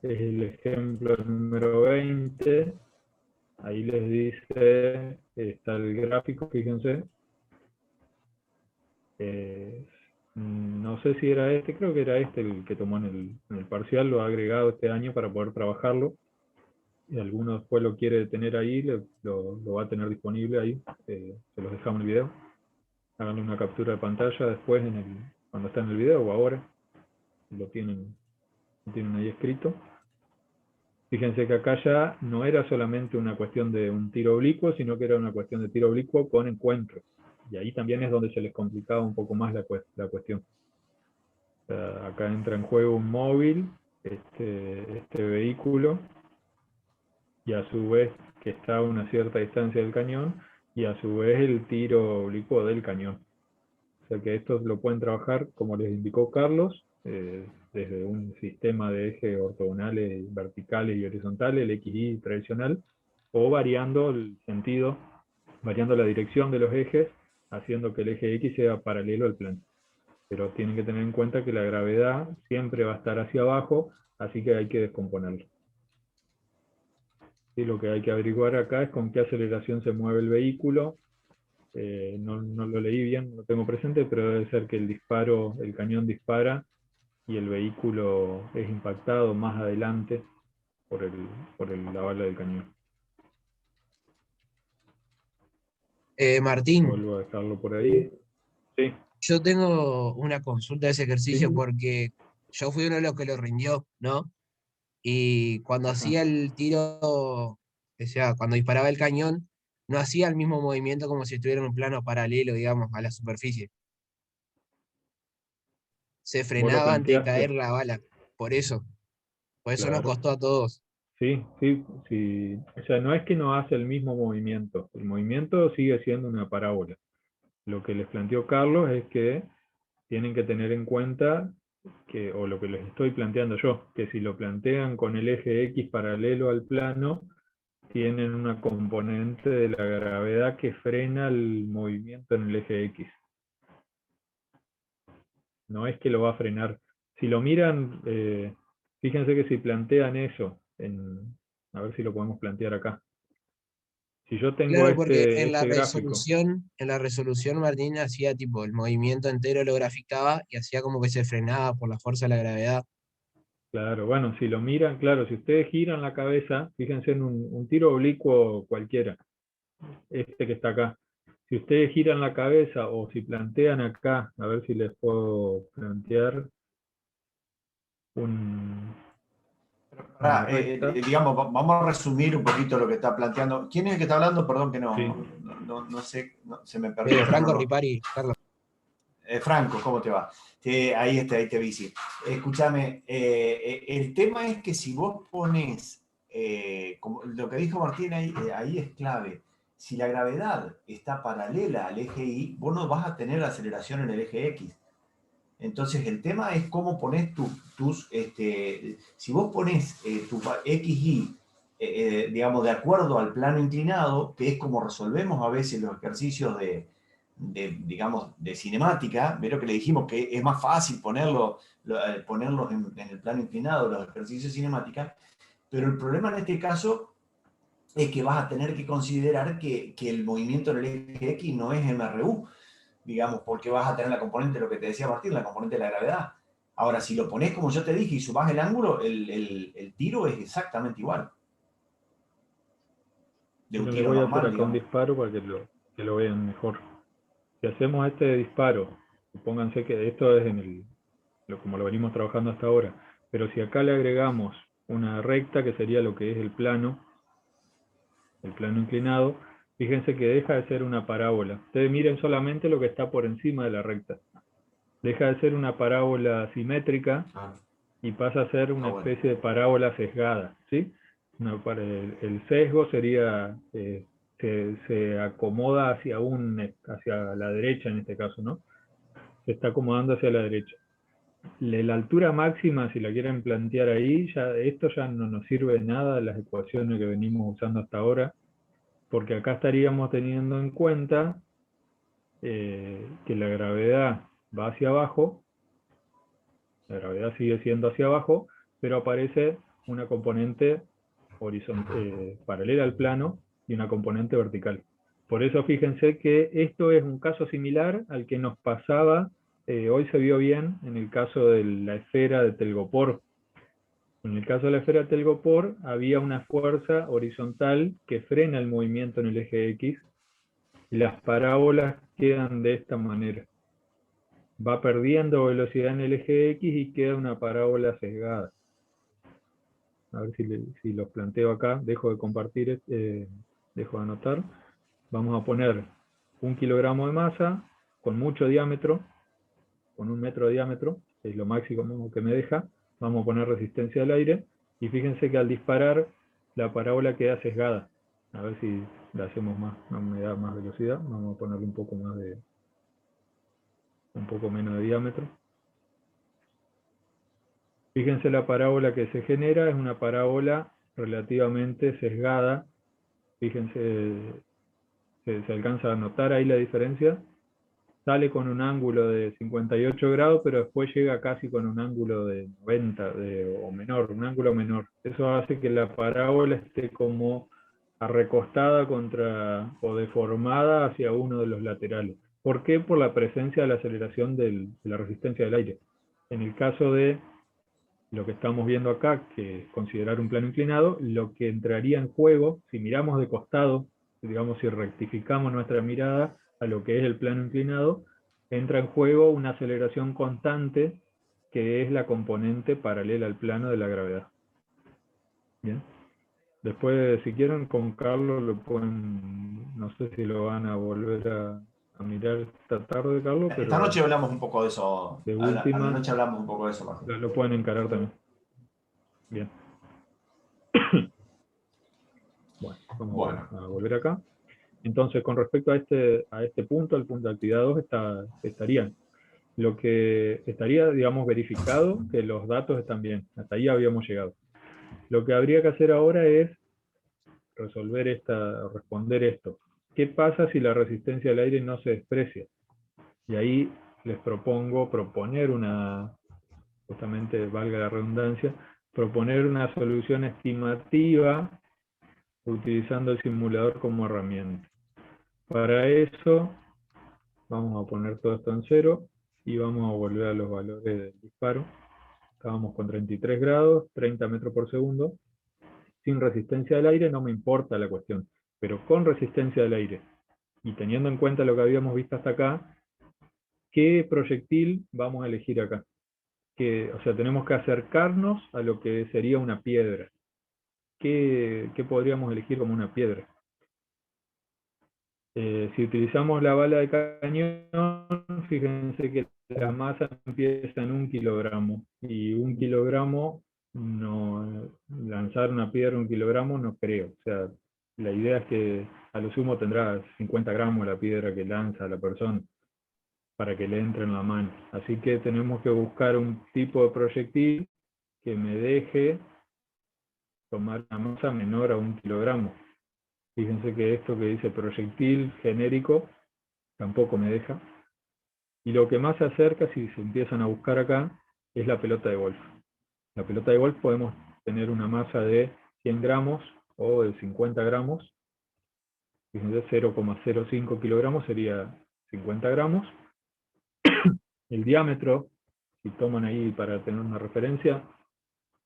el ejemplo número 20. Ahí les dice, está el gráfico, fíjense. No sé si era creo que era el que tomó en el parcial, lo ha agregado este año para poder trabajarlo. Y alguno después lo quiere tener ahí, lo va a tener disponible ahí. Se los dejamos en el video. Háganle una captura de pantalla después cuando está en el video o ahora. Lo tienen ahí escrito. Fíjense que acá ya no era solamente una cuestión de un tiro oblicuo, sino que era una cuestión de tiro oblicuo con encuentros. Y ahí también es donde se les complicaba un poco más la cuestión. O sea, acá entra en juego un móvil, este vehículo, y a su vez que está a una cierta distancia del cañón, y a su vez el tiro oblicuo del cañón. O sea que estos lo pueden trabajar, como les indicó Carlos, desde un sistema de ejes ortogonales, verticales y horizontales, el XY tradicional, o variando el sentido, variando la dirección de los ejes, haciendo que el eje X sea paralelo al plano. Pero tienen que tener en cuenta que la gravedad siempre va a estar hacia abajo, así que hay que descomponerlo. Y lo que hay que averiguar acá es con qué aceleración se mueve el vehículo. No lo leí bien, no lo tengo presente, pero debe ser que el cañón dispara y el vehículo es impactado más adelante por la bala del cañón.
Martín,
Vuelvo a dejarlo por ahí. Sí,
yo tengo una consulta de ese ejercicio
sí.
porque yo fui uno de los que lo rindió, ¿no? Y cuando
Ajá.
hacía el tiro, o sea, cuando disparaba el cañón, no hacía el mismo movimiento como si estuviera en un plano paralelo, digamos, a la superficie. Se
Vos lo
frenaba antes de caer
planteaste,
la bala. Por eso nos
claro.
costó a todos.
Sí, sí, sí. O sea, no es que no hace el mismo movimiento. El movimiento sigue siendo una parábola. Lo que les planteó Carlos es que tienen que tener en cuenta que, o lo que les estoy planteando yo, que si lo plantean con el eje X paralelo al plano, tienen una componente de la gravedad que frena el movimiento en el eje X. No es que lo va a frenar. Si lo miran, fíjense que si plantean eso, a ver si lo podemos plantear acá. Si yo tengo
Claro, porque
este gráfico,
en la resolución Martín hacía tipo el movimiento entero lo graficaba y hacía como que se frenaba por la fuerza de la gravedad.
claro, bueno, si lo miran, claro, si ustedes giran la cabeza, fíjense en un tiro oblicuo cualquiera, este que está acá. Si ustedes giran la cabeza o si plantean acá, a ver si les puedo plantear una
Pará,
recta.
digamos, vamos a resumir un poquito lo que está planteando. ¿Quién es el que está hablando? Perdón que
Sí.
no sé, se me perdió.
Franco Ripari, Carlos.
Franco, ¿cómo te va? Ahí te vi, sí. Escúchame, el tema es que si vos pones, como lo que dijo Martín ahí es clave, si la gravedad está paralela al eje Y, vos no vas a tener aceleración en el eje X. Entonces el tema es cómo pones si vos pones tu XY, digamos, de acuerdo al plano inclinado, que es como resolvemos a veces los ejercicios digamos, de cinemática, ve lo que le dijimos, que es más fácil ponerlos en el plano inclinado, los ejercicios de cinemática, pero el problema en este caso es que vas a tener que considerar que el movimiento en el eje X no es MRU, digamos, porque vas a tener la componente, lo que te decía Martín, la componente de la gravedad. Ahora, si lo pones como yo te dije y subás el ángulo, el tiro es exactamente igual. De un
Yo les
tiro
voy a hacer
normal,
acá un
digamos.
disparo para que lo vean mejor. Si hacemos este disparo, pónganse que esto es como lo venimos trabajando hasta ahora, pero si acá le agregamos una recta, que sería lo que es el plano inclinado, fíjense que deja de ser una parábola. Ustedes miren solamente lo que está por encima de la recta. Deja de ser una parábola simétrica y pasa a ser una
bueno.
especie de parábola sesgada, ¿sí? El sesgo sería, se acomoda hacia la derecha en este caso, ¿no? Se está acomodando hacia la derecha. La altura máxima, si la quieren plantear ahí, esto ya no nos sirve de nada de las ecuaciones que venimos usando hasta ahora, porque acá estaríamos teniendo en cuenta que la gravedad va hacia abajo, la gravedad sigue siendo hacia abajo, pero aparece una componente paralela al plano y una componente vertical. Por eso fíjense que esto es un caso similar al que nos pasaba, hoy se vio bien en el caso de la esfera de Telgopor. En el caso de la esfera de Telgopor había una fuerza horizontal que frena el movimiento en el eje X y las parábolas quedan de esta manera. Va perdiendo velocidad en el eje X y queda una parábola sesgada. A ver si los planteo acá. Dejo de compartir, dejo de anotar. Vamos a poner 1 kilogramo de masa con mucho diámetro, con 1 metro de diámetro, es lo máximo que me deja. Vamos a poner resistencia al aire y fíjense que al disparar la parábola queda sesgada. A ver si la hacemos más, no me da más velocidad. Vamos a ponerle un poco menos de diámetro. Fíjense la parábola que se genera, es una parábola relativamente sesgada. Fíjense, se alcanza a notar ahí la diferencia. Sale con un ángulo de 58 grados, pero después llega casi con un ángulo de 90 o menor, un ángulo menor. Eso hace que la parábola esté como recostada o deformada hacia uno de los laterales. ¿Por qué? Por la presencia de la aceleración de la resistencia del aire. En el caso de lo que estamos viendo acá, que es considerar un plano inclinado, lo que entraría en juego, si miramos de costado, digamos si rectificamos nuestra mirada a lo que es el plano inclinado, entra en juego una aceleración constante que es la componente paralela al plano de la gravedad. Bien. Después, si quieren, con Carlos lo pueden, no sé si lo van a volver a mirar esta tarde, Carlos, pero
Esta noche hablamos un poco de eso.
de
A la
última
noche hablamos un poco de eso, Martín.
lo pueden encarar también. Bien. Bueno, vamos
Bueno.
a volver acá. Entonces, con respecto a este punto, el punto de actividad 2 estarían. Lo que estaría, digamos, verificado que los datos están bien. Hasta ahí habíamos llegado. Lo que habría que hacer ahora es responder esto. ¿Qué pasa si la resistencia al aire no se desprecia? Y ahí les propongo justamente valga la redundancia, proponer una solución estimativa utilizando el simulador como herramienta. Para eso, vamos a poner todo esto en 0 y vamos a volver a los valores del disparo. Estábamos con 33 grados, 30 metros por segundo. Sin resistencia al aire no me importa la cuestión, pero con resistencia al aire, y teniendo en cuenta lo que habíamos visto hasta acá, ¿qué proyectil vamos a elegir acá? O sea, tenemos que acercarnos a lo que sería una piedra. ¿Qué podríamos elegir como una piedra? Si utilizamos la bala de cañón, fíjense que la masa empieza en 1 kilogramo, y 1 kilogramo, lanzar una piedra 1 kilogramo no creo. O sea, la idea es que a lo sumo tendrá 50 gramos la piedra que lanza la persona para que le entre en la mano. Así que tenemos que buscar un tipo de proyectil que me deje tomar una masa menor a 1 kilogramo. Fíjense que esto que dice proyectil genérico tampoco me deja. Y lo que más se acerca, si se empiezan a buscar acá, es la pelota de golf. La pelota de golf podemos tener una masa de 100 gramos o de 50 gramos. Fíjense, 0,05 kilogramos sería 50 gramos. El diámetro, si toman ahí para tener una referencia,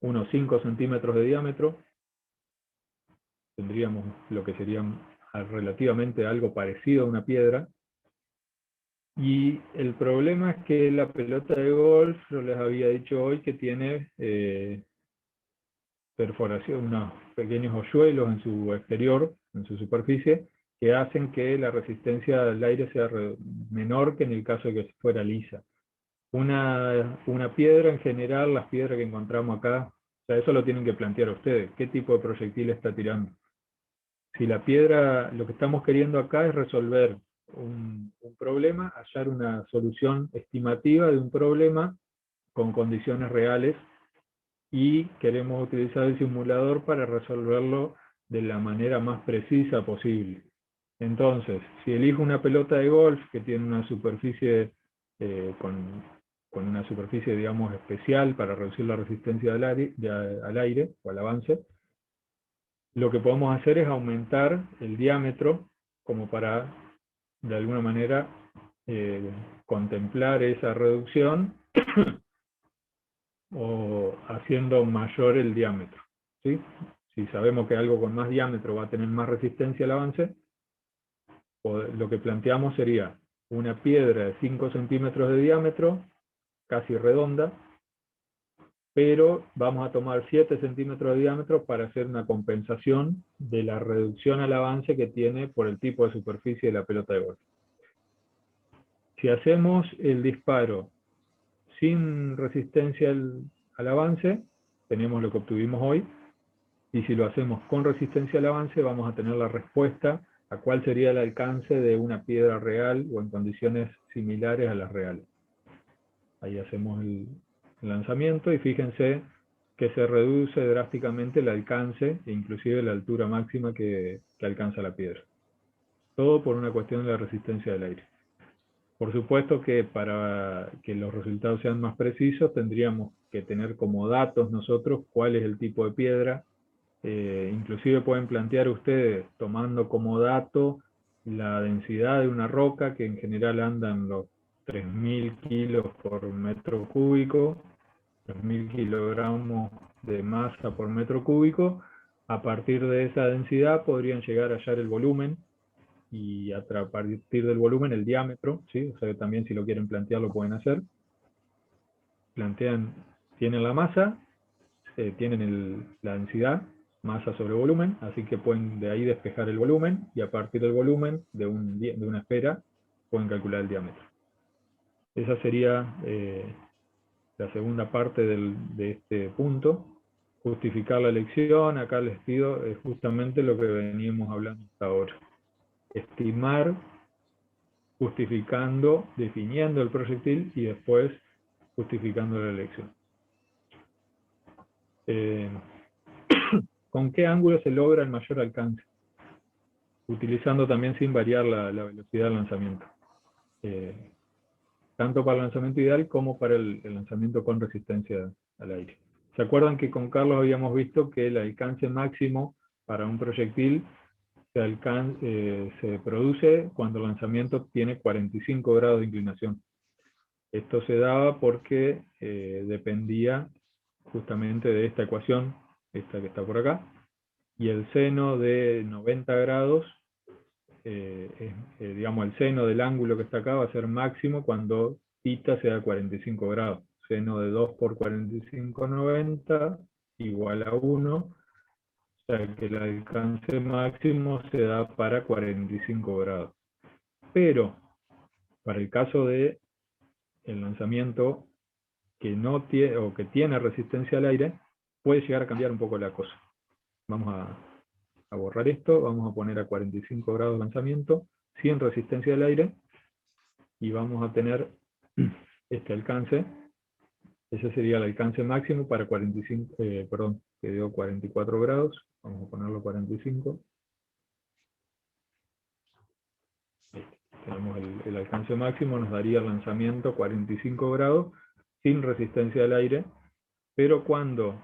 unos 5 centímetros de diámetro. Tendríamos lo que sería relativamente algo parecido a una piedra. Y el problema es que la pelota de golf, yo les había dicho hoy que tiene perforación, unos pequeños hoyuelos en su exterior, en su superficie, que hacen que la resistencia al aire sea menor que en el caso de que fuera lisa. Una piedra en general, las piedras que encontramos acá, o sea, eso lo tienen que plantear ustedes. ¿Qué tipo de proyectil está tirando? Si la piedra, lo que estamos queriendo acá es resolver un problema, hallar una solución estimativa de un problema con condiciones reales, y queremos utilizar el simulador para resolverlo de la manera más precisa posible. Entonces, si elijo una pelota de golf que tiene una superficie con una superficie, digamos, especial para reducir la resistencia al aire o al avance, lo que podemos hacer es aumentar el diámetro como para, de alguna manera, contemplar esa reducción o haciendo mayor el diámetro, ¿sí? Si sabemos que algo con más diámetro va a tener más resistencia al avance, lo que planteamos sería una piedra de 5 centímetros de diámetro, casi redonda, pero vamos a tomar 7 centímetros de diámetro para hacer una compensación de la reducción al avance que tiene por el tipo de superficie de la pelota de golf. Si hacemos el disparo sin resistencia al avance, tenemos lo que obtuvimos hoy, y si lo hacemos con resistencia al avance, vamos a tener la respuesta a cuál sería el alcance de una piedra real o en condiciones similares a las reales. Ahí hacemos el lanzamiento y fíjense que se reduce drásticamente el alcance e inclusive la altura máxima que alcanza la piedra. Todo por una cuestión de la resistencia del aire. Por supuesto que para que los resultados sean más precisos tendríamos que tener como datos nosotros cuál es el tipo de piedra. Inclusive pueden plantear ustedes tomando como dato la densidad de una roca, que en general andan los 3.000 kilos por metro cúbico, 3.000 kilogramos de masa por metro cúbico. A partir de esa densidad podrían llegar a hallar el volumen, y a partir del volumen el diámetro, ¿sí? O sea que también si lo quieren plantear lo pueden hacer. Tienen la masa, tienen la densidad, masa sobre volumen, así que pueden de ahí despejar el volumen, y a partir del volumen de una esfera pueden calcular el diámetro. Esa sería la segunda parte de este punto. justificar la elección, acá les pido justamente lo que veníamos hablando hasta ahora. Estimar, justificando, definiendo el proyectil y después justificando la elección. ¿Con qué ángulo se logra el mayor alcance? Utilizando también sin variar la velocidad del lanzamiento. Tanto para el lanzamiento ideal como para el lanzamiento con resistencia al aire. ¿Se acuerdan que con Carlos habíamos visto que el alcance máximo para un proyectil se produce cuando el lanzamiento tiene 45 grados de inclinación? Esto se daba porque dependía justamente de esta ecuación, esta que está por acá, y el seno de 90 grados, digamos el seno del ángulo que está acá va a ser máximo cuando θ sea 45 grados. Seno de 2 por 45, 90, igual a 1, o sea que el alcance máximo se da para 45 grados. Pero, para el caso de el lanzamiento que no tiene, o que tiene resistencia al aire, puede llegar a cambiar un poco la cosa. Vamos a borrar esto, vamos a poner a 45 grados de lanzamiento, sin resistencia al aire, y vamos a tener este alcance. Ese sería el alcance máximo para 45, perdón, que dio 44 grados, vamos a ponerlo 45. Tenemos el alcance máximo, nos daría el lanzamiento 45 grados, sin resistencia al aire, pero cuando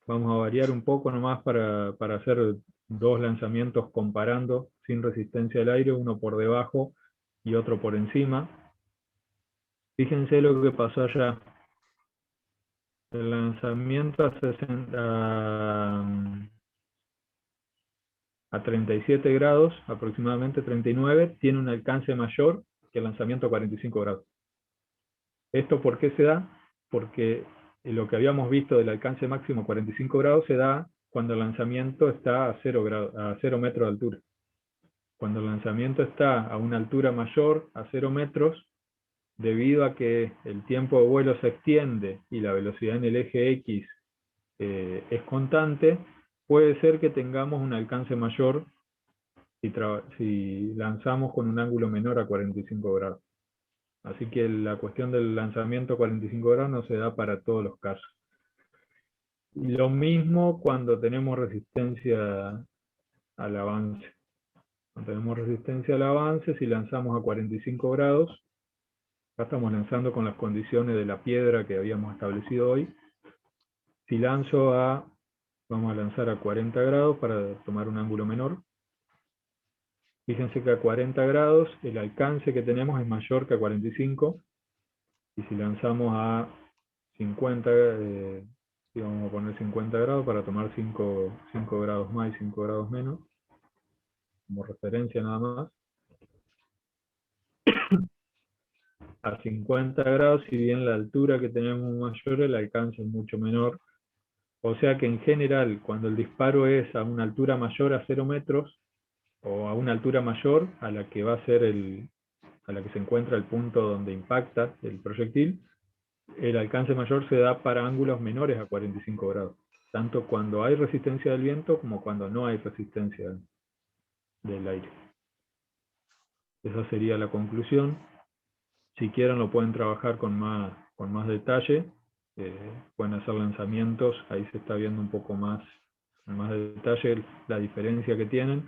vamos a variar un poco nomás para hacer dos lanzamientos comparando sin resistencia al aire, uno por debajo y otro por encima. Fíjense lo que pasó allá. El lanzamiento a 37 grados, aproximadamente 39, tiene un alcance mayor que el lanzamiento a 45 grados. ¿Esto por qué se da? Porque lo que habíamos visto del alcance máximo a 45 grados se da cuando el lanzamiento está a 0 metros de altura. Cuando el lanzamiento está a una altura mayor, a 0 metros, debido a que el tiempo de vuelo se extiende y la velocidad en el eje X es constante, puede ser que tengamos un alcance mayor si lanzamos con un ángulo menor a 45 grados. Así que la cuestión del lanzamiento a 45 grados no se da para todos los casos. Y lo mismo cuando tenemos resistencia al avance. Cuando tenemos resistencia al avance, si lanzamos a 45 grados, acá estamos lanzando con las condiciones de la piedra que habíamos establecido hoy. Si lanzo vamos a lanzar a 40 grados para tomar un ángulo menor. Fíjense que a 40 grados el alcance que tenemos es mayor que a 45. Y si lanzamos a 50, vamos a poner 50 grados para tomar 5 grados más y 5 grados menos, como referencia nada más. A 50 grados, si bien la altura que tenemos mayor, el alcance es mucho menor. O sea que en general, cuando el disparo es a una altura mayor a 0 metros, o a una altura mayor a la que va a ser a la que se encuentra el punto donde impacta el proyectil, el alcance mayor se da para ángulos menores a 45 grados. Tanto cuando hay resistencia del viento como cuando no hay resistencia del aire. Esa sería la conclusión. Si quieren lo pueden trabajar con más detalle. Pueden hacer lanzamientos, ahí se está viendo un poco más de detalle la diferencia que tienen.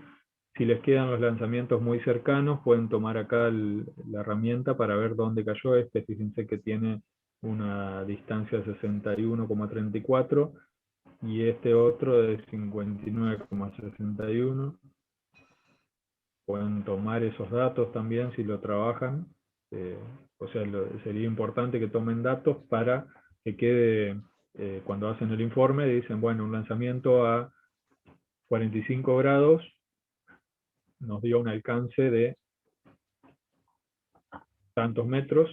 Si les quedan los lanzamientos muy cercanos, pueden tomar acá la herramienta para ver dónde cayó este. Fíjense que tiene una distancia de 61,34 y este otro de 59,61. Pueden tomar esos datos también si lo trabajan. O sea, sería importante que tomen datos para que quede, cuando hacen el informe, dicen, bueno, un lanzamiento a 45 grados nos dio un alcance de tantos metros,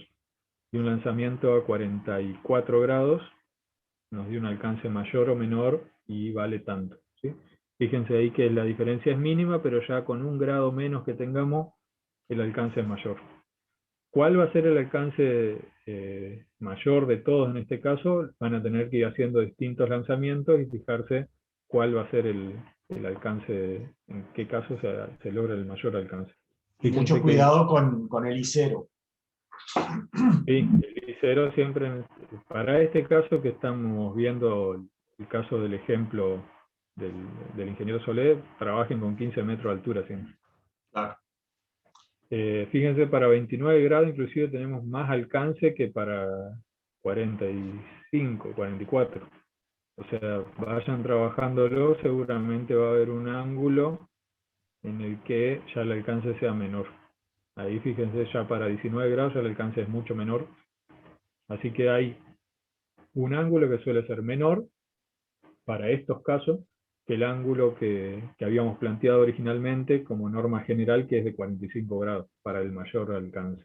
y un lanzamiento a 44 grados nos dio un alcance mayor o menor y vale tanto, ¿sí? Fíjense ahí que la diferencia es mínima, pero ya con 1 grado menos que tengamos, el alcance es mayor. ¿Cuál va a ser el alcance mayor de todos en este caso? Van a tener que ir haciendo distintos lanzamientos y fijarse cuál va a ser el alcance, en qué caso se logra el mayor alcance.
Y
Fíjense
mucho
que-
cuidado con el ISERO.
Sí, el I0 siempre, para este caso que estamos viendo, el caso del ejemplo del ingeniero Solé, trabajen con 15 metros de altura siempre.
Claro.
Fíjense, para 29 grados inclusive tenemos más alcance que para 45, 44. O sea, vayan trabajándolo, seguramente va a haber un ángulo en el que ya el alcance sea menor. Ahí fíjense, ya para 19 grados ya el alcance es mucho menor. Así que hay un ángulo que suele ser menor para estos casos que el ángulo que habíamos planteado originalmente como norma general, que es de 45 grados para el mayor alcance.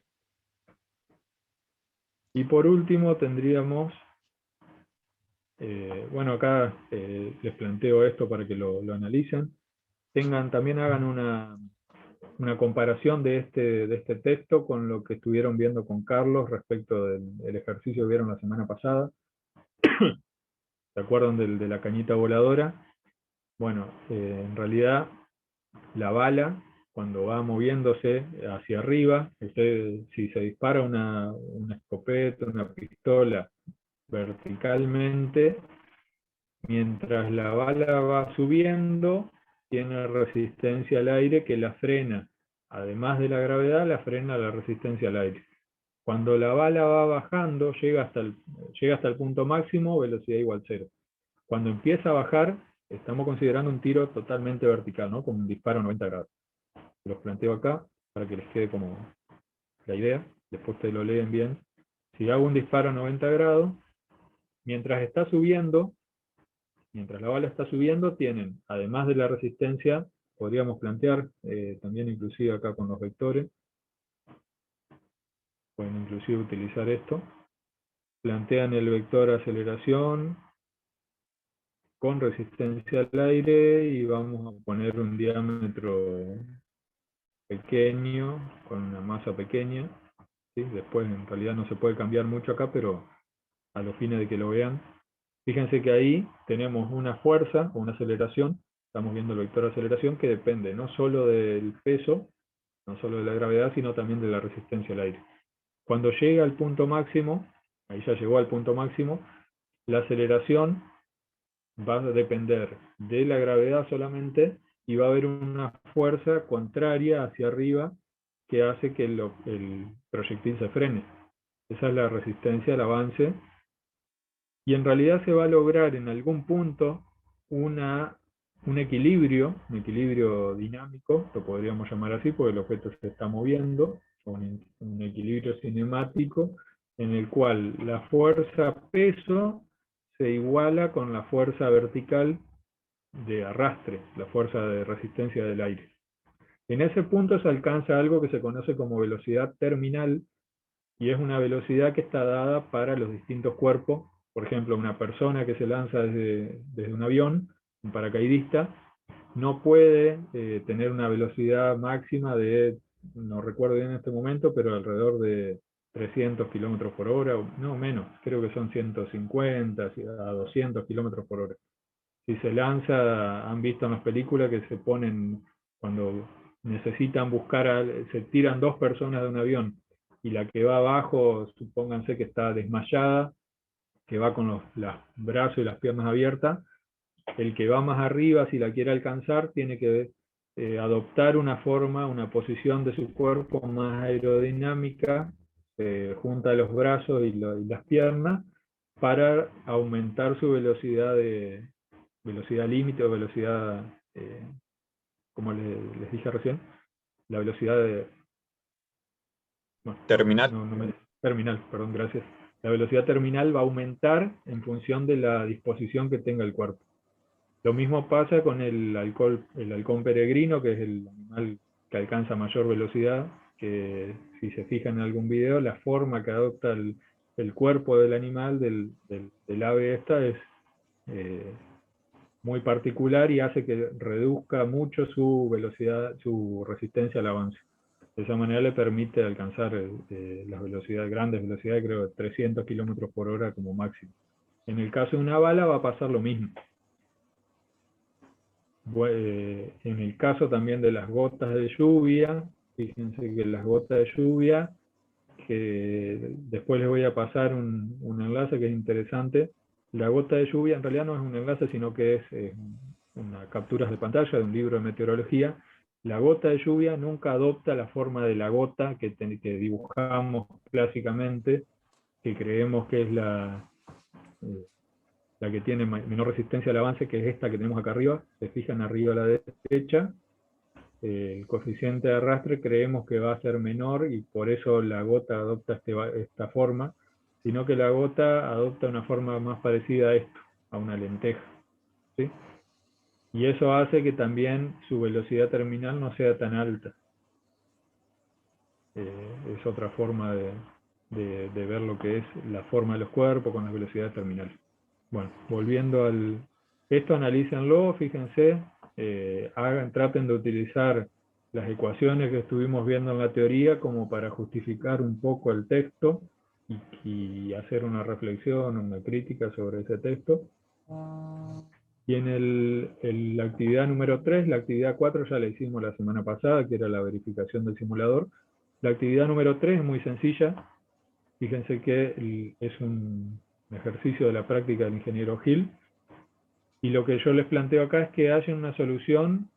Y por último tendríamos, bueno, acá les planteo esto para que lo analicen. También hagan una comparación de este texto con lo que estuvieron viendo con Carlos respecto del ejercicio que vieron la semana pasada. ¿Se acuerdan de la cañita voladora? Bueno, en realidad la bala, cuando va moviéndose hacia arriba, si se dispara una escopeta, una pistola verticalmente, mientras la bala va subiendo, tiene resistencia al aire que la frena. Además de la gravedad, la frena la resistencia al aire. Cuando la bala va bajando, llega hasta el punto máximo, velocidad igual 0. Cuando empieza a bajar, estamos considerando un tiro totalmente vertical, ¿no? Con un disparo a 90 grados. Los planteo acá para que les quede como la idea. Después ustedes lo leen bien. Si hago un disparo a 90 grados, mientras está subiendo, mientras la bala está subiendo, tienen, además de la resistencia, podríamos plantear, también inclusive acá con los vectores, pueden inclusive utilizar esto, plantean el vector aceleración con resistencia al aire y vamos a poner un diámetro pequeño, con una masa pequeña, ¿sí? Después en realidad no se puede cambiar mucho acá, pero a los fines de que lo vean, fíjense que ahí tenemos una fuerza o una aceleración, estamos viendo el vector de aceleración que depende no solo del peso, no solo de la gravedad, sino también de la resistencia al aire. Cuando llega al punto máximo, ahí ya llegó al punto máximo, la aceleración va a depender de la gravedad solamente y va a haber una fuerza contraria hacia arriba que hace que el proyectil se frene. Esa es la resistencia al avance. Y en realidad se va a lograr en algún punto un equilibrio dinámico, lo podríamos llamar así, porque el objeto se está moviendo, un equilibrio cinemático, en el cual la fuerza peso se iguala con la fuerza vertical de arrastre, la fuerza de resistencia del aire. En ese punto se alcanza algo que se conoce como velocidad terminal, y es una velocidad que está dada para los distintos cuerpos. Por ejemplo, una persona que se lanza desde un avión, un paracaidista, no puede tener una velocidad máxima de, no recuerdo bien en este momento, pero alrededor de 300 kilómetros por hora, no menos, creo que son 150 a 200 kilómetros por hora. Si se lanza, han visto en las películas que se ponen, cuando necesitan buscar, se tiran dos personas de un avión, y la que va abajo, supónganse que está desmayada, que va con los brazos y las piernas abiertas, el que va más arriba, si la quiere alcanzar, tiene que adoptar una forma, una posición de su cuerpo más aerodinámica, junta los brazos y las piernas, para aumentar su velocidad límite o velocidad, como les dije recién, la velocidad de... Bueno,
terminal.
terminal, perdón, gracias. La velocidad terminal va a aumentar en función de la disposición que tenga el cuerpo. Lo mismo pasa con el halcón peregrino, que es el animal que alcanza mayor velocidad, que si se fijan en algún video, la forma que adopta el cuerpo del animal, del ave esta, es muy particular y hace que reduzca mucho su velocidad, su resistencia al avance. De esa manera le permite alcanzar las velocidades, grandes velocidades, creo 300 kilómetros por hora como máximo. En el caso de una bala va a pasar lo mismo. En el caso también de las gotas de lluvia, fíjense que las gotas de lluvia, que después les voy a pasar un enlace que es interesante. La gota de lluvia en realidad no es un enlace, sino que es una captura de pantalla de un libro de meteorología. La gota de lluvia nunca adopta la forma de la gota que dibujamos clásicamente, que creemos que es la que tiene menor resistencia al avance, que es esta que tenemos acá arriba. Se fijan arriba a la derecha, el coeficiente de arrastre creemos que va a ser menor y por eso la gota adopta esta forma, sino que la gota adopta una forma más parecida a esto, a una lenteja, ¿sí? Y eso hace que también su velocidad terminal no sea tan alta. Es otra forma de ver lo que es la forma de los cuerpos con las velocidades terminales. Bueno, volviendo esto analícenlo, fíjense, traten de utilizar las ecuaciones que estuvimos viendo en la teoría como para justificar un poco el texto y hacer una reflexión, una crítica sobre ese texto. Y en la actividad número 3, la actividad 4 ya la hicimos la semana pasada, que era la verificación del simulador. La actividad número 3 es muy sencilla. Fíjense que es un ejercicio de la práctica del ingeniero Hill. Y lo que yo les planteo acá es que haya una solución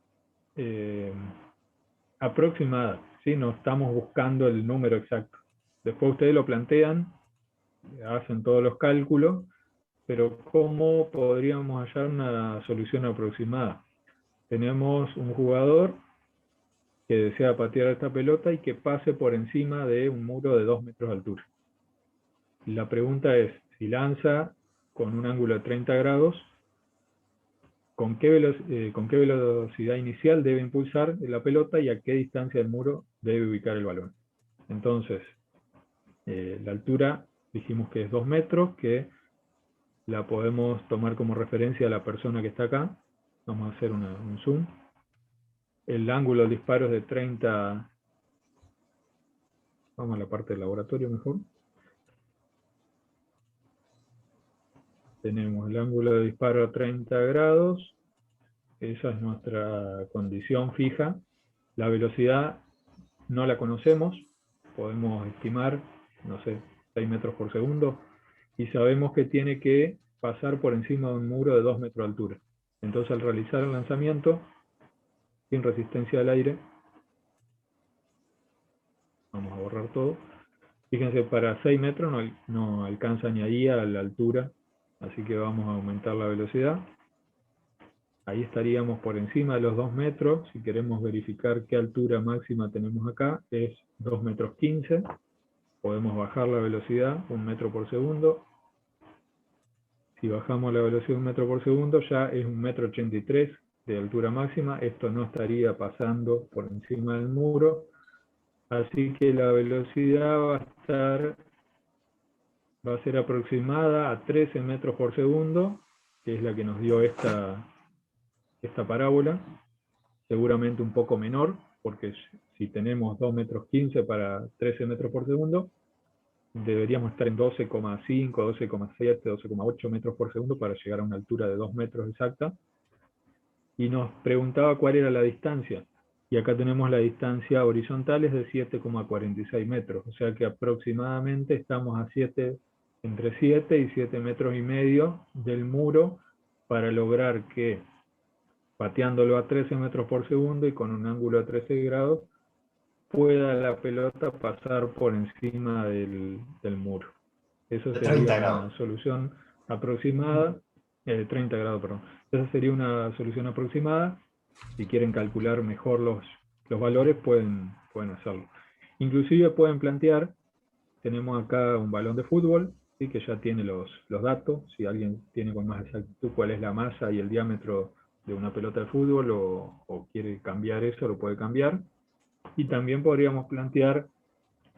aproximada, ¿sí? No estamos buscando el número exacto. Después ustedes lo plantean, hacen todos los cálculos, pero ¿cómo podríamos hallar una solución aproximada? Tenemos un jugador que desea patear esta pelota y que pase por encima de un muro de 2 metros de altura. La pregunta es, si lanza con un ángulo de 30 grados, ¿con qué velocidad inicial debe impulsar la pelota y a qué distancia del muro debe ubicar el balón? Entonces, la altura dijimos que es 2 metros, que la podemos tomar como referencia a la persona que está acá. Vamos a hacer un zoom. El ángulo del disparo es de 30... Vamos a la parte del laboratorio mejor. Tenemos el ángulo de disparo a 30 grados. Esa es nuestra condición fija. La velocidad no la conocemos. Podemos estimar, no sé, 6 metros por segundo. Y sabemos que tiene que pasar por encima de un muro de 2 metros de altura. Entonces al realizar el lanzamiento, sin resistencia al aire, vamos a borrar todo. Fíjense, para 6 metros no alcanza ni ahí a la altura, así que vamos a aumentar la velocidad. Ahí estaríamos por encima de los 2 metros. Si queremos verificar qué altura máxima tenemos acá, es 2 metros 15. Podemos bajar la velocidad 1 metro por segundo. Si bajamos la velocidad 1 metro por segundo, ya es 1 metro 83 de altura máxima. Esto no estaría pasando por encima del muro. Así que la velocidad va a ser aproximada a 13 metros por segundo, que es la que nos dio esta parábola. Seguramente un poco menor, porque si tenemos 2 metros 15 para 13 metros por segundo, deberíamos estar en 12,5, 12,7, 12,8 metros por segundo para llegar a una altura de 2 metros exacta. Y nos preguntaba cuál era la distancia. Y acá tenemos la distancia horizontal, es de 7,46 metros. O sea que aproximadamente estamos a entre 7 y 7 metros y medio del muro para lograr que, pateándolo a 13 metros por segundo y con un ángulo de 13 grados, pueda la pelota pasar por encima del muro. Eso
De
sería
30
una
grados.
solución aproximada, 30 grados, perdón. Esa sería una solución aproximada. Si quieren calcular mejor los valores, pueden hacerlo. Inclusive pueden plantear, tenemos acá un balón de fútbol, ¿sí? Que ya tiene los datos. Si alguien tiene con más exactitud cuál es la masa y el diámetro de una pelota de fútbol o quiere cambiar eso, lo puede cambiar. Y también podríamos plantear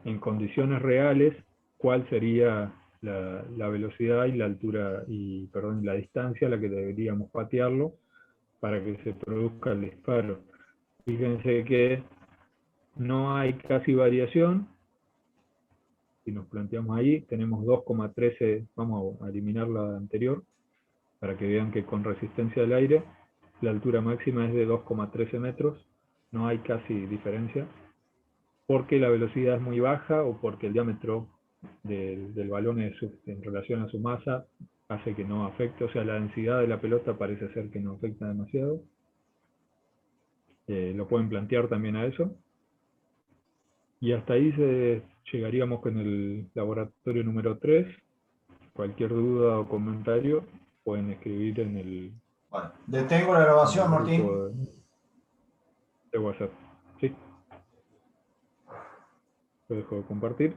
en condiciones reales cuál sería la velocidad y la altura, la distancia a la que deberíamos patearlo para que se produzca el disparo. Fíjense que no hay casi variación. Si nos planteamos ahí, tenemos 2,13, vamos a eliminar la anterior, para que vean que con resistencia al aire, la altura máxima es de 2,13 metros, no hay casi diferencia, porque la velocidad es muy baja o porque el diámetro del balón en relación a su masa hace que no afecte, o sea, la densidad de la pelota parece ser que no afecta demasiado. Lo pueden plantear también a eso. Y hasta ahí llegaríamos con el laboratorio número 3. Cualquier duda o comentario pueden escribir en el
Bueno, detengo la grabación, Martín.
grupo de WhatsApp. ¿Sí? Lo dejo de compartir.